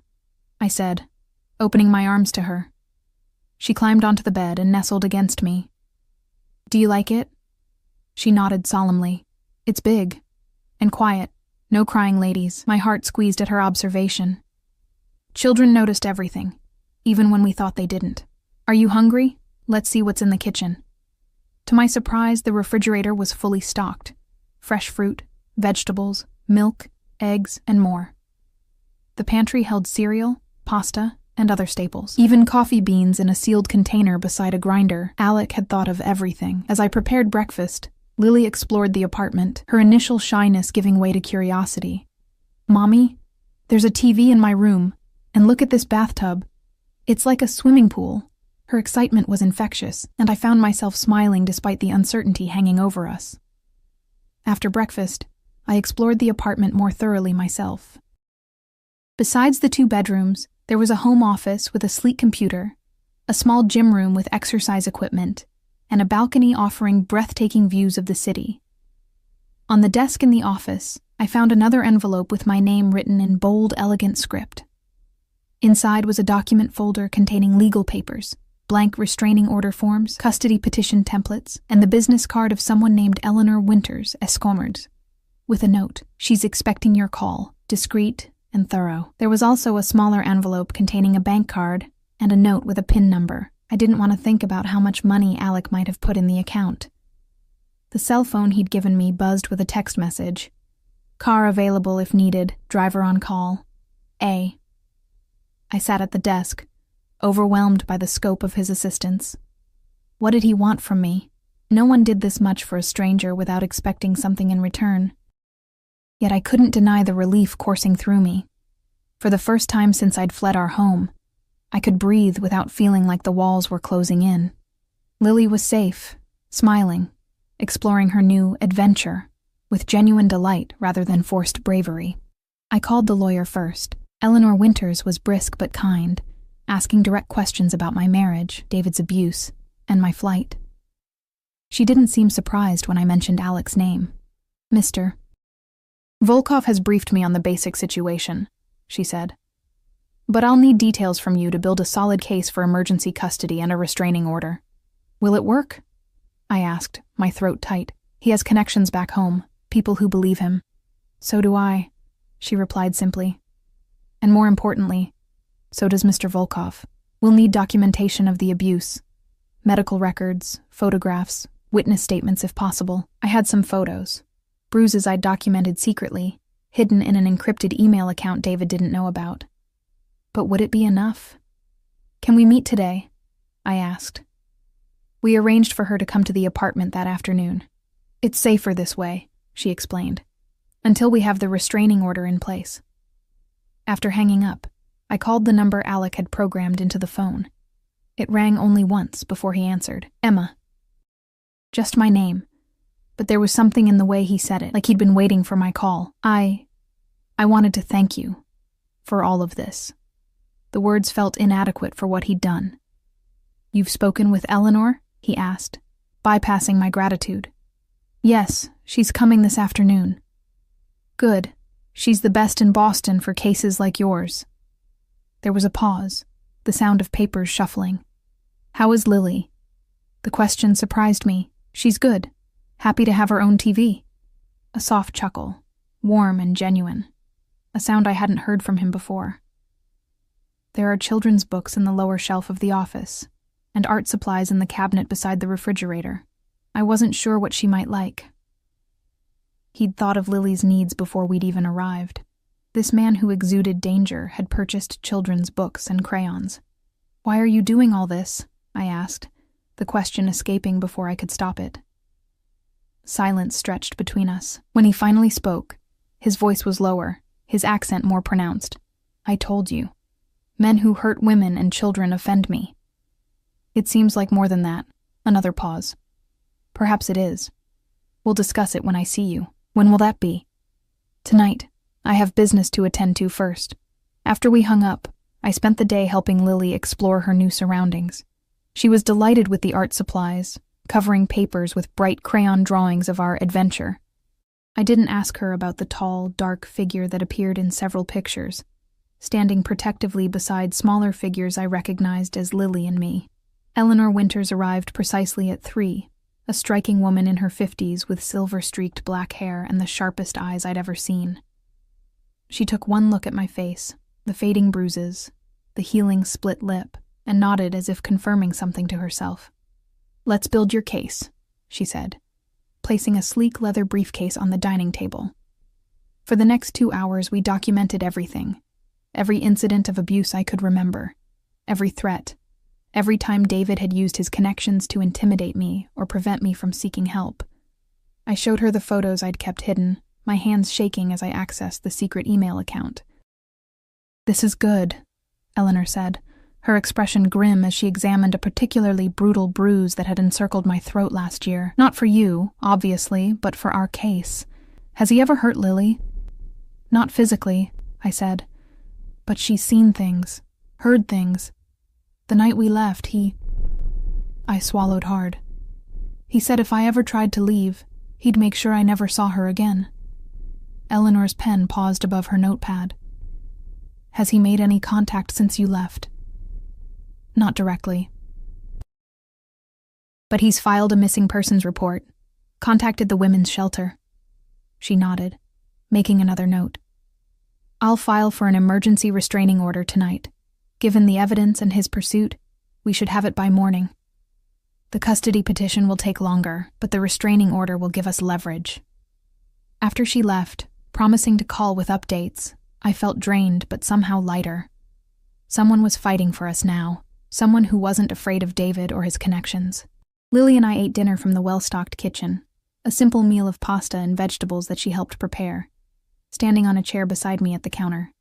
I said, opening my arms to her. She climbed onto the bed and nestled against me. Do you like it? She nodded solemnly. It's big. And quiet. No crying ladies. My heart squeezed at her observation. Children noticed everything, even when we thought they didn't. Are you hungry? Let's see what's in the kitchen. To my surprise, the refrigerator was fully stocked. Fresh fruit, vegetables, milk, eggs, and more. The pantry held cereal, pasta, and other staples. Even coffee beans in a sealed container beside a grinder. Alec had thought of everything. As I prepared breakfast, Lily explored the apartment, her initial shyness giving way to curiosity. "Mommy, there's a TV in my room, and look at this bathtub. It's like a swimming pool." Her excitement was infectious, and I found myself smiling despite the uncertainty hanging over us. After breakfast, I explored the apartment more thoroughly myself. Besides the 2 bedrooms, there was a home office with a sleek computer, a small gym room with exercise equipment, and a balcony offering breathtaking views of the city. On the desk in the office, I found another envelope with my name written in bold, elegant script. Inside was a document folder containing legal papers, blank restraining order forms, custody petition templates, and the business card of someone named Eleanor Winters, Escommerds, with a note, "She's expecting your call, discreet and thorough." There was also a smaller envelope containing a bank card and a note with a PIN number. I didn't want to think about how much money Alec might have put in the account. The cell phone he'd given me buzzed with a text message. "Car available if needed, driver on call. A." I sat at the desk, overwhelmed by the scope of his assistance. What did he want from me? No one did this much for a stranger without expecting something in return. Yet I couldn't deny the relief coursing through me. For the first time since I'd fled our home, I could breathe without feeling like the walls were closing in. Lily was safe, smiling, exploring her new adventure, with genuine delight rather than forced bravery. I called the lawyer first. Eleanor Winters was brisk but kind, asking direct questions about my marriage, David's abuse, and my flight. She didn't seem surprised when I mentioned Alec's name. "Mr. Volkov has briefed me on the basic situation," she said. "But I'll need details from you to build a solid case for emergency custody and a restraining order." "Will it work?" I asked, my throat tight. "He has connections back home, people who believe him." "So do I," she replied simply. "And more importantly, so does Mr. Volkov. We'll need documentation of the abuse. Medical records, photographs, witness statements if possible." I had some photos. Bruises I'd documented secretly, hidden in an encrypted email account David didn't know about. But would it be enough? "Can we meet today?" I asked. We arranged for her to come to the apartment that afternoon. "It's safer this way," she explained, "until we have the restraining order in place." After hanging up, I called the number Alec had programmed into the phone. It rang only once before he answered. "Emma." Just my name, but there was something in the way he said it, like he'd been waiting for my call. I wanted to thank you for all of this." The words felt inadequate for what he'd done. "You've spoken with Eleanor?" he asked, bypassing my gratitude. "Yes, she's coming this afternoon." "Good. She's the best in Boston for cases like yours." There was a pause, the sound of papers shuffling. "How is Lily?" The question surprised me. "She's good. Happy to have her own TV." A soft chuckle, warm and genuine. A sound I hadn't heard from him before. There are children's books in the lower shelf of the office, and art supplies in the cabinet beside the refrigerator. I wasn't sure what she might like. He'd thought of Lily's needs before we'd even arrived. This man who exuded danger had purchased children's books and crayons. "Why are you doing all this?" I asked, the question escaping before I could stop it. Silence stretched between us. When he finally spoke, his voice was lower, his accent more pronounced. "I told you. Men who hurt women and children offend me." "It seems like more than that." Another pause. "Perhaps it is. We'll discuss it when I see you." "When will that be?" "Tonight. I have business to attend to first." After we hung up, I spent the day helping Lily explore her new surroundings. She was delighted with the art supplies, covering papers with bright crayon drawings of our adventure. I didn't ask her about the tall, dark figure that appeared in several pictures, standing protectively beside smaller figures I recognized as Lily and me. Eleanor Winters arrived precisely at 3, a striking woman in her 50s with silver-streaked black hair and the sharpest eyes I'd ever seen. She took one look at my face, the fading bruises, the healing split lip, and nodded as if confirming something to herself. "Let's build your case," she said, placing a sleek leather briefcase on the dining table. For the next 2 hours, we documented everything. Every incident of abuse I could remember. Every threat. Every time David had used his connections to intimidate me or prevent me from seeking help. I showed her the photos I'd kept hidden, my hands shaking as I accessed the secret email account. "This is good," Eleanor said, her expression grim as she examined a particularly brutal bruise that had encircled my throat last year. "Not for you, obviously, but for our case. Has he ever hurt Lily?" "Not physically," I said. "But she's seen things, heard things. The night we left, I swallowed hard. He said if I ever tried to leave, he'd make sure I never saw her again." Eleanor's pen paused above her notepad. "Has he made any contact since you left?" "Not directly." "But he's filed a missing persons report, contacted the women's shelter." She nodded, making another note. "I'll file for an emergency restraining order tonight. Given the evidence and his pursuit, we should have it by morning. The custody petition will take longer, but the restraining order will give us leverage." After she left, promising to call with updates, I felt drained but somehow lighter. Someone was fighting for us now, someone who wasn't afraid of David or his connections. Lily and I ate dinner from the well-stocked kitchen, a simple meal of pasta and vegetables that she helped prepare, standing on a chair beside me at the counter.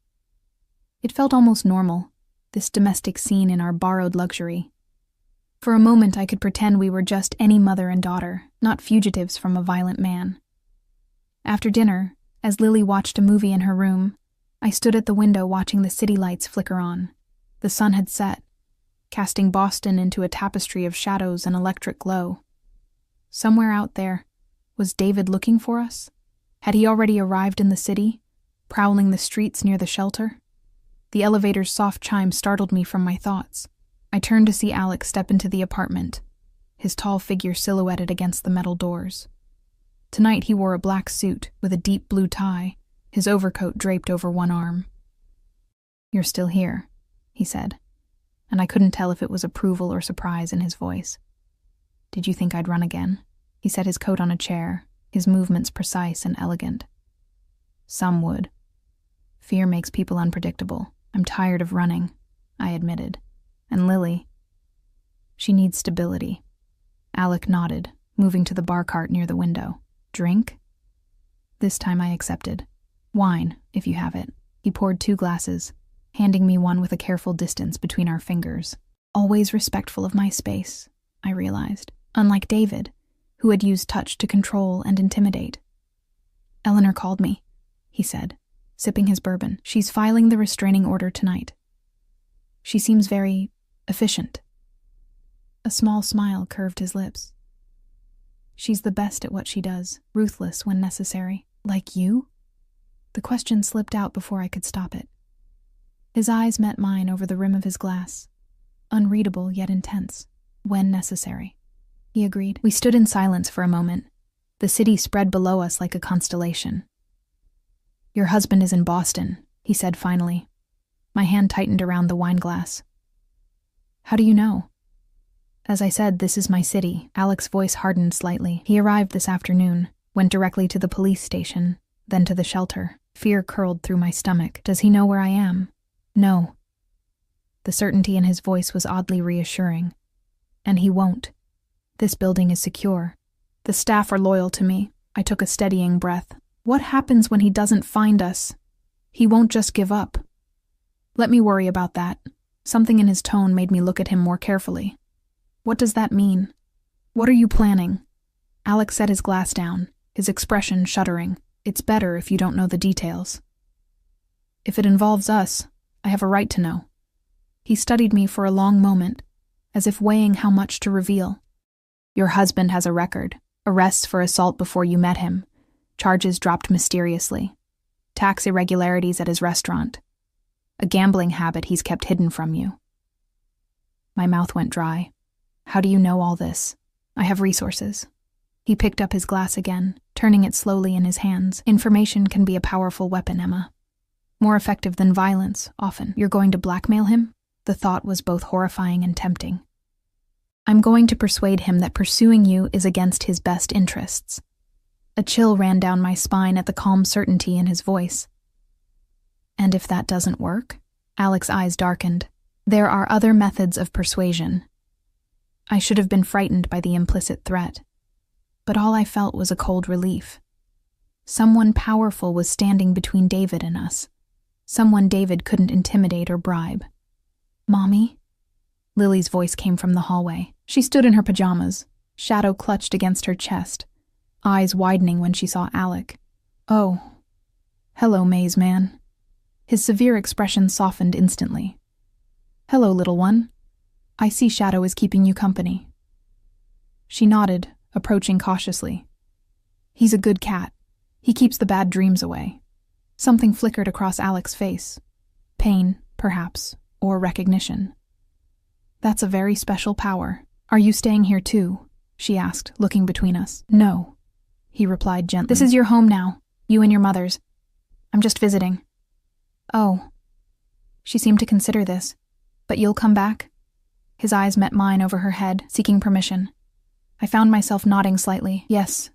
It felt almost normal, this domestic scene in our borrowed luxury. For a moment I could pretend we were just any mother and daughter, not fugitives from a violent man. After dinner, as Lily watched a movie in her room, I stood at the window watching the city lights flicker on. The sun had set, casting Boston into a tapestry of shadows and electric glow. Somewhere out there, was David looking for us? Had he already arrived in the city, prowling the streets near the shelter? The elevator's soft chime startled me from my thoughts. I turned to see Alex step into the apartment, his tall figure silhouetted against the metal doors. Tonight he wore a black suit with a deep blue tie, his overcoat draped over one arm. "You're still here," he said, and I couldn't tell if it was approval or surprise in his voice. "Did you think I'd run again?" He set his coat on a chair, his movements precise and elegant. "Some would. Fear makes people unpredictable. I'm tired of running," I admitted. "And Lily, she needs stability." Alec nodded, moving to the bar cart near the window. "Drink?" This time I accepted. "Wine, if you have it." He poured 2 glasses, handing me one with a careful distance between our fingers. Always respectful of my space, I realized, unlike David, who had used touch to control and intimidate. "Eleanor called me," he said, sipping his bourbon. "She's filing the restraining order tonight. She seems very efficient." A small smile curved his lips. "She's the best at what she does, ruthless when necessary. Like you?" The question slipped out before I could stop it. His eyes met mine over the rim of his glass, unreadable yet intense. "When necessary," he agreed. We stood in silence for a moment. The city spread below us like a constellation. "Your husband is in Boston," he said finally. My hand tightened around the wine glass. "How do you know?" "As I said, this is my city." Alec's voice hardened slightly. "He arrived this afternoon, went directly to the police station, then to the shelter." Fear curled through my stomach. "Does he know where I am?" "No." The certainty in his voice was oddly reassuring. "And he won't. This building is secure. The staff are loyal to me." I took a steadying breath. "What happens when he doesn't find us? He won't just give up." "Let me worry about that." Something in his tone made me look at him more carefully. "What does that mean? What are you planning?" Alex set his glass down, his expression shuddering. "It's better if you don't know the details." "If it involves us, I have a right to know." He studied me for a long moment, as if weighing how much to reveal. "Your husband has a record. Arrests for assault before you met him. Charges dropped mysteriously. Tax irregularities at his restaurant. A gambling habit he's kept hidden from you." My mouth went dry. "How do you know all this?" "I have resources." He picked up his glass again, turning it slowly in his hands. "Information can be a powerful weapon, Emma. More effective than violence, often." "You're going to blackmail him?" The thought was both horrifying and tempting. "I'm going to persuade him that pursuing you is against his best interests. A chill ran down my spine at the calm certainty in his voice. And if that doesn't work? Alec's eyes darkened. There are other methods of persuasion. I should have been frightened by the implicit threat, but all I felt was a cold relief. Someone powerful was standing between David and us. Someone David couldn't intimidate or bribe. "Mommy?" Lily's voice came from the hallway. She stood in her pajamas, shadow clutched against her chest, eyes widening when she saw Alec. "Oh. Hello, maze man." His severe expression softened instantly. "Hello, little one. I see Shadow is keeping you company." She nodded, approaching cautiously. "He's a good cat. He keeps the bad dreams away." Something flickered across Alec's face. Pain, perhaps, or recognition. "That's a very special power. Are you staying here too?" she asked, looking between us. "No," he replied gently. "This is your home now, you and your mother's. I'm just visiting." "Oh." She seemed to consider this. "But you'll come back?" His eyes met mine over her head, seeking permission. I found myself nodding slightly. "Yes,"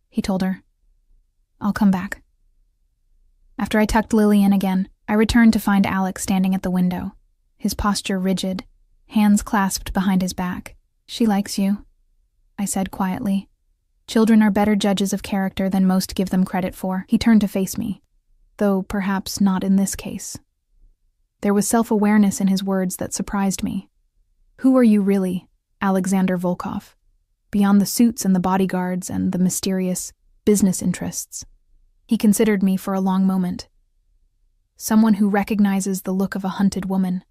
he told her. "I'll come back." After I tucked Lily in again, I returned to find Alec standing at the window, his posture rigid, hands clasped behind his back. "She likes you," I said quietly. "Children are better judges of character than most give them credit for." He turned to face me, though perhaps not in this case. There was self-awareness in his words that surprised me. "Who are you really, Alexander Volkov, beyond the suits and the bodyguards and the mysterious business interests?" He considered me for a long moment. Someone who recognizes the look of a hunted woman,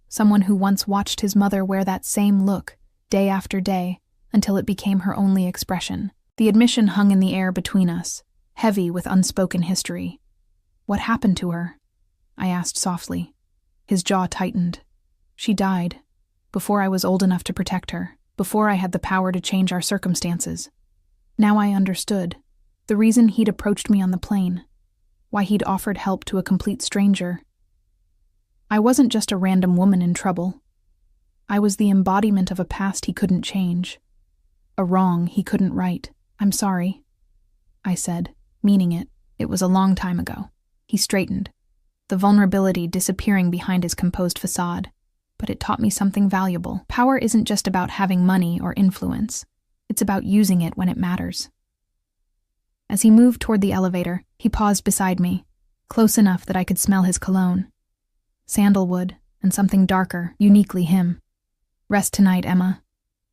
someone who once watched his mother wear that same look, day after day, until it became her only expression. The admission hung in the air between us, heavy with unspoken history. "What happened to her?" I asked softly. His jaw tightened. "She died, before I was old enough to protect her, before I had the power to change our circumstances." Now I understood. The reason he'd approached me on the plane. Why he'd offered help to a complete stranger. I wasn't just a random woman in trouble. I was the embodiment of a past he couldn't change. A wrong he couldn't right. "I'm sorry," I said, meaning it. It was a long time ago. He straightened, the vulnerability disappearing behind his composed facade. But it taught me something valuable. Power isn't just about having money or influence. It's about using it when it matters. As he moved toward the elevator, he paused beside me, close enough that I could smell his cologne. Sandalwood, and something darker, uniquely him. "Rest tonight, Emma.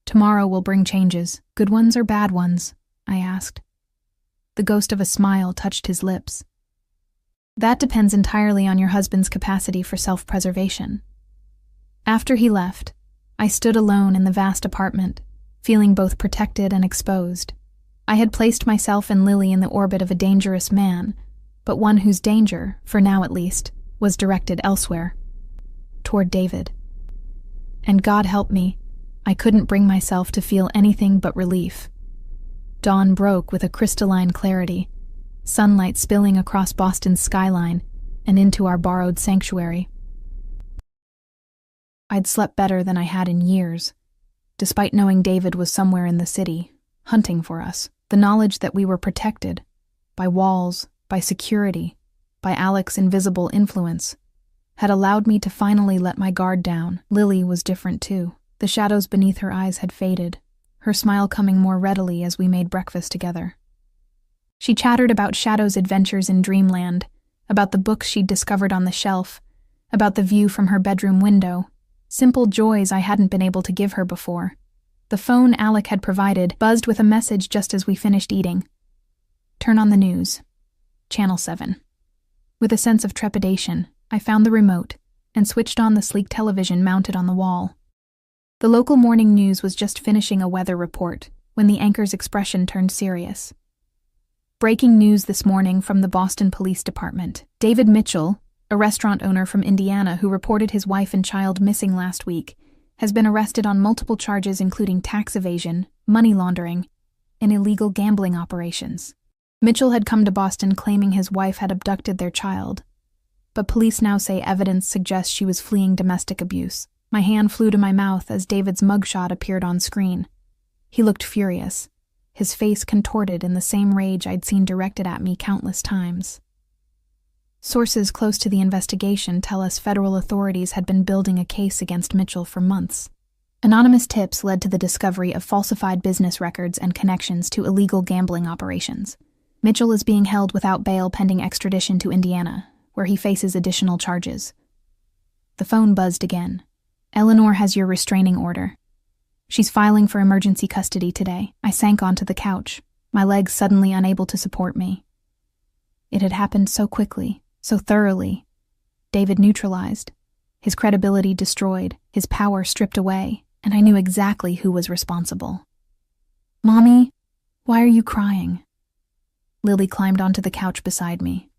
Tomorrow will bring changes. Good ones or bad ones?" I asked. The ghost of a smile touched his lips. "That depends entirely on your husband's capacity for self-preservation." After he left, I stood alone in the vast apartment, feeling both protected and exposed. I had placed myself and Lily in the orbit of a dangerous man, but one whose danger, for now at least, was directed elsewhere, toward David. And God help me, I couldn't bring myself to feel anything but relief. Dawn broke with a crystalline clarity, sunlight spilling across Boston's skyline and into our borrowed sanctuary. I'd slept better than I had in years, despite knowing David was somewhere in the city, hunting for us. The knowledge that we were protected, by walls, by security, by Alec's invisible influence, had allowed me to finally let my guard down. Lily was different too. The shadows beneath her eyes had faded, her smile coming more readily as we made breakfast together. She chattered about Shadow's adventures in dreamland, about the books she'd discovered on the shelf, about the view from her bedroom window, simple joys I hadn't been able to give her before. The phone Alec had provided buzzed with a message just as we finished eating. "Turn on the news. Channel 7. With a sense of trepidation, I found the remote and switched on the sleek television mounted on the wall. The local morning news was just finishing a weather report when the anchor's expression turned serious. "Breaking news this morning from the Boston Police Department. David Mitchell, a restaurant owner from Indiana who reported his wife and child missing last week, has been arrested on multiple charges including tax evasion, money laundering, and illegal gambling operations." Mitchell had come to Boston claiming his wife had abducted their child, but police now say evidence suggests she was fleeing domestic abuse. My hand flew to my mouth as David's mugshot appeared on screen. He looked furious, his face contorted in the same rage I'd seen directed at me countless times. Sources close to the investigation tell us federal authorities had been building a case against Mitchell for months. Anonymous tips led to the discovery of falsified business records and connections to illegal gambling operations. Mitchell is being held without bail pending extradition to Indiana, where he faces additional charges. The phone buzzed again. Eleanor has your restraining order. She's filing for emergency custody today. I sank onto the couch, my legs suddenly unable to support me. It had happened so quickly, so thoroughly. David neutralized, his credibility destroyed, his power stripped away, and I knew exactly who was responsible. "Mommy, why are you crying?" Lily climbed onto the couch beside me,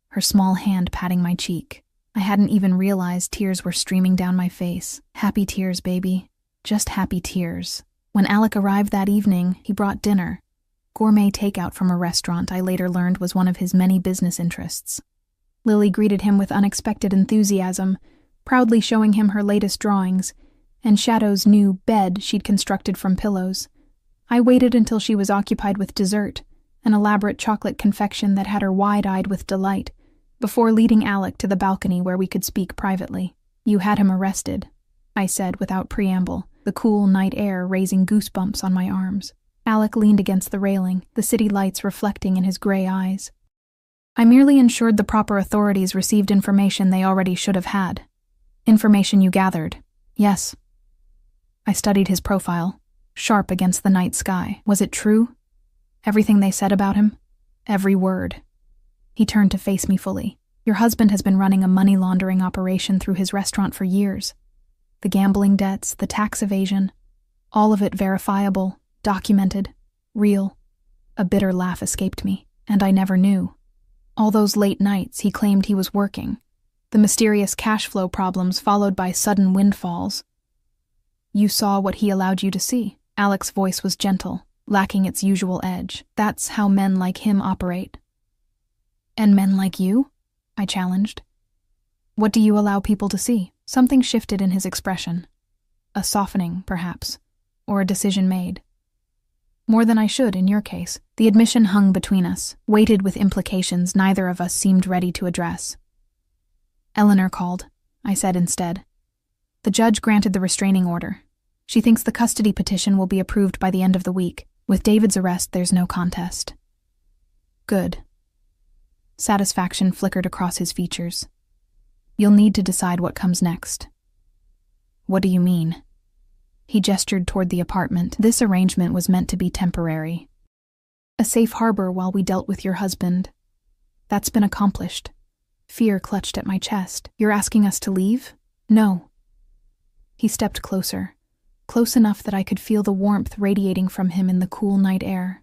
her small hand patting my cheek. I hadn't even realized tears were streaming down my face. Happy tears, baby. Just happy tears. When Alec arrived that evening, he brought dinner. Gourmet takeout from a restaurant I later learned was one of his many business interests. Lily greeted him with unexpected enthusiasm, proudly showing him her latest drawings, and Shadow's new bed she'd constructed from pillows. I waited until she was occupied with dessert, an elaborate chocolate confection that had her wide-eyed with delight, before leading Alec to the balcony where we could speak privately. "You had him arrested," I said without preamble, the cool night air raising goosebumps on my arms. Alec leaned against the railing, the city lights reflecting in his gray eyes. "I merely ensured the proper authorities received information they already should have had. Information you gathered. Yes." I studied his profile, sharp against the night sky. Was it true? Everything they said about him? Every word. He turned to face me fully. "Your husband has been running a money laundering operation through his restaurant for years. The gambling debts, the tax evasion, all of it verifiable, documented, real." A bitter laugh escaped me, and I never knew. All those late nights he claimed he was working, the mysterious cash flow problems followed by sudden windfalls. "You saw what he allowed you to see." Alec's voice was gentle, lacking its usual edge. "That's how men like him operate." "And men like you?" I challenged. "What do you allow people to see?" Something shifted in his expression. A softening, perhaps, or a decision made. "More than I should in your case." The admission hung between us, weighted with implications neither of us seemed ready to address. "Eleanor called," I said instead. "The judge granted the restraining order. She thinks the custody petition will be approved by the end of the week. With David's arrest, there's no contest." "Good." Satisfaction flickered across his features. "You'll need to decide what comes next." "What do you mean?" He gestured toward the apartment. "This arrangement was meant to be temporary. A safe harbor while we dealt with your husband. That's been accomplished." Fear clutched at my chest. "You're asking us to leave?" "No." He stepped closer, close enough that I could feel the warmth radiating from him in the cool night air.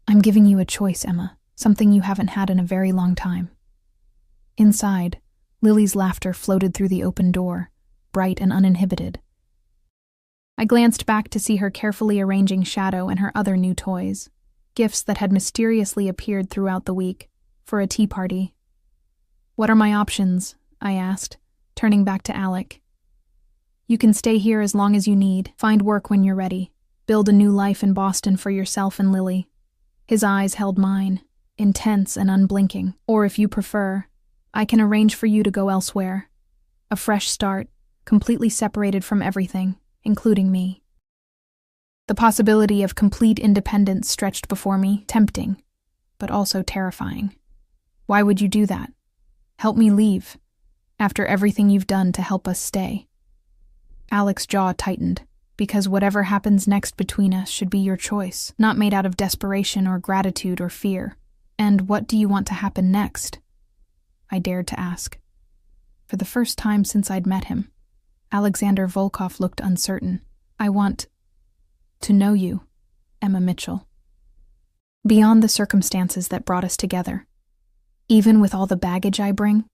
"I'm giving you a choice, Emma, something you haven't had in a very long time." Inside, Lily's laughter floated through the open door, bright and uninhibited. I glanced back to see her carefully arranging Shadow and her other new toys, gifts that had mysteriously appeared throughout the week, for a tea party. "What are my options?" I asked, turning back to Alec. "You can stay here as long as you need, find work when you're ready, build a new life in Boston for yourself and Lily." His eyes held mine, intense and unblinking. "Or if you prefer, I can arrange for you to go elsewhere. A fresh start, completely separated from everything, including me." The possibility of complete independence stretched before me, tempting, but also terrifying. "Why would you do that? Help me leave, after everything you've done to help us stay." Alec's jaw tightened, "Because whatever happens next between us should be your choice, not made out of desperation or gratitude or fear." "And what do you want to happen next?" I dared to ask. For the first time since I'd met him, Alexander Volkov looked uncertain. "I want to know you, Emma Mitchell. Beyond the circumstances that brought us together. Even with all the baggage I bring,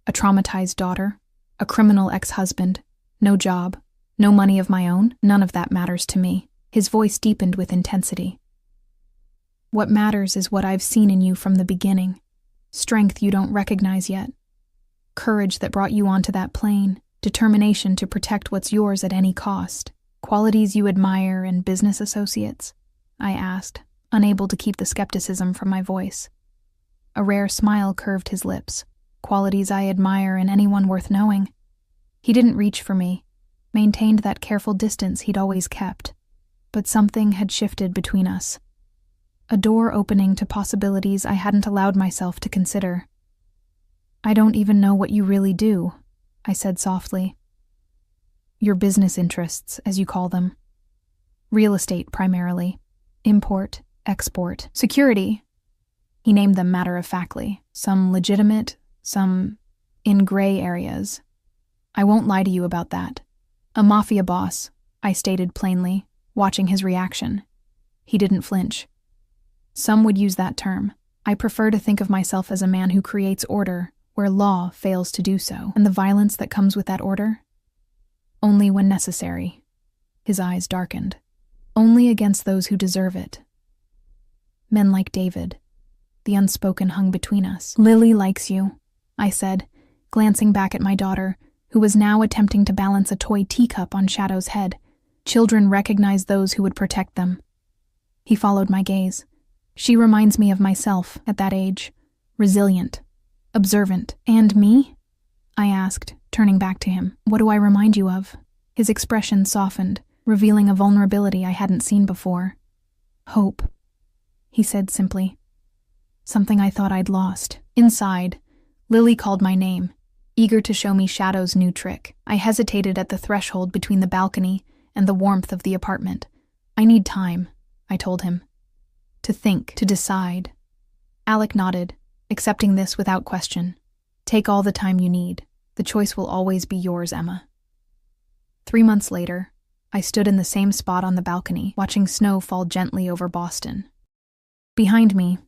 a traumatized daughter, a criminal ex-husband, no job, no money of my own, none of that matters to me." His voice deepened with intensity. "What matters is what I've seen in you from the beginning. Strength you don't recognize yet. Courage that brought you onto that plane. Determination to protect what's yours at any cost. Qualities you admire in business associates. I asked, unable to keep the skepticism from my voice. A rare smile curved his lips, qualities I admire in anyone worth knowing. He didn't reach for me, maintained that careful distance he'd always kept, but something had shifted between us. A door opening to possibilities I hadn't allowed myself to consider. "I don't even know what you really do," I said softly. "Your business interests, as you call them. Real estate, primarily. Import, export, security." He named them matter-of-factly, some legitimate, some in gray areas. "I won't lie to you about that. A mafia boss," I stated plainly, watching his reaction. He didn't flinch. "Some would use that term. I prefer to think of myself as a man who creates order where law fails to do so, and the violence that comes with that order? Only when necessary." His eyes darkened. "Only against those who deserve it. Men like David." The unspoken hung between us. "Lily likes you," I said, glancing back at my daughter, who was now attempting to balance a toy teacup on Shadow's head. "Children recognize those who would protect them." He followed my gaze. "She reminds me of myself at that age. Resilient, observant. And me?" I asked, turning back to him. "What do I remind you of?" His expression softened, revealing a vulnerability I hadn't seen before. "Hope," he said simply. "Something I thought I'd lost." Inside, Lily called my name, eager to show me Shadow's new trick. I hesitated at the threshold between the balcony and the warmth of the apartment. "I need time," I told him. "To think, to decide." Alec nodded, accepting this without question. "Take all the time you need. The choice will always be yours, Emma." 3 months later, I stood in the same spot on the balcony, watching snow fall gently over Boston. Behind me,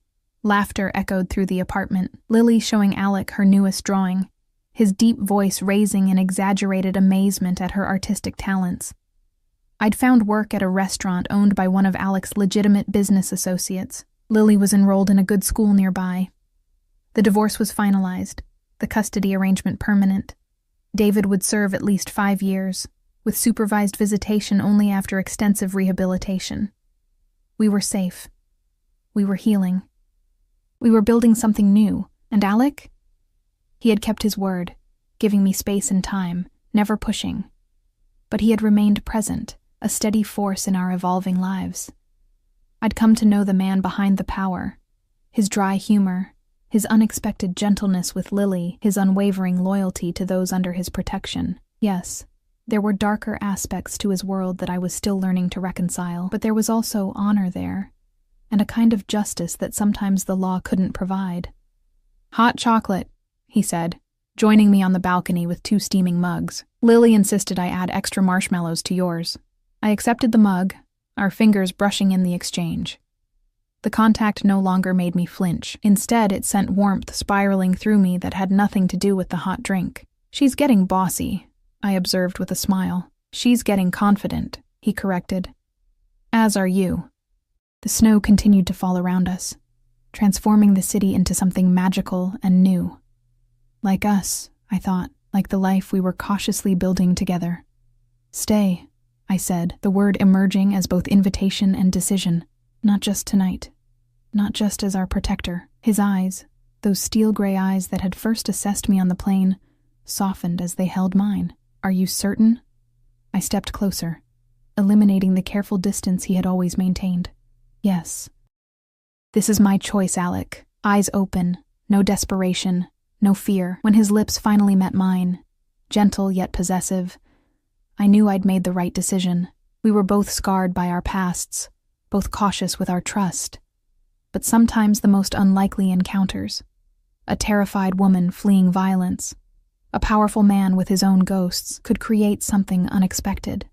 laughter echoed through the apartment, Lily showing Alec her newest drawing, his deep voice raising in exaggerated amazement at her artistic talents. I'd found work at a restaurant owned by one of Alec's legitimate business associates. Lily was enrolled in a good school nearby. The divorce was finalized, the custody arrangement permanent. David would serve at least 5 years, with supervised visitation only after extensive rehabilitation. We were safe. We were healing. We were building something new, and Alec? He had kept his word, giving me space and time, never pushing. But he had remained present, a steady force in our evolving lives. I'd come to know the man behind the power, his dry humor, his unexpected gentleness with Lily, his unwavering loyalty to those under his protection. Yes, there were darker aspects to his world that I was still learning to reconcile, but there was also honor there, and a kind of justice that sometimes the law couldn't provide. "Hot chocolate," he said, joining me on the balcony with 2 steaming mugs. "Lily insisted I add extra marshmallows to yours." I accepted the mug, our fingers brushing in the exchange. The contact no longer made me flinch. Instead, it sent warmth spiraling through me that had nothing to do with the hot drink. "She's getting bossy," I observed with a smile. "She's getting confident," he corrected. "As are you." The snow continued to fall around us, transforming the city into something magical and new. Like us, I thought, like the life we were cautiously building together. "Stay," I said, the word emerging as both invitation and decision. "Not just tonight. Not just as our protector." His eyes, those steel-gray eyes that had first assessed me on the plane, softened as they held mine. "Are you certain?" I stepped closer, eliminating the careful distance he had always maintained. "Yes." "This is my choice, Alec." Eyes open, no desperation, no fear. When his lips finally met mine, gentle yet possessive, I knew I'd made the right decision. We were both scarred by our pasts, both cautious with our trust. But sometimes the most unlikely encounters. A terrified woman fleeing violence, a powerful man with his own ghosts, could create something unexpected.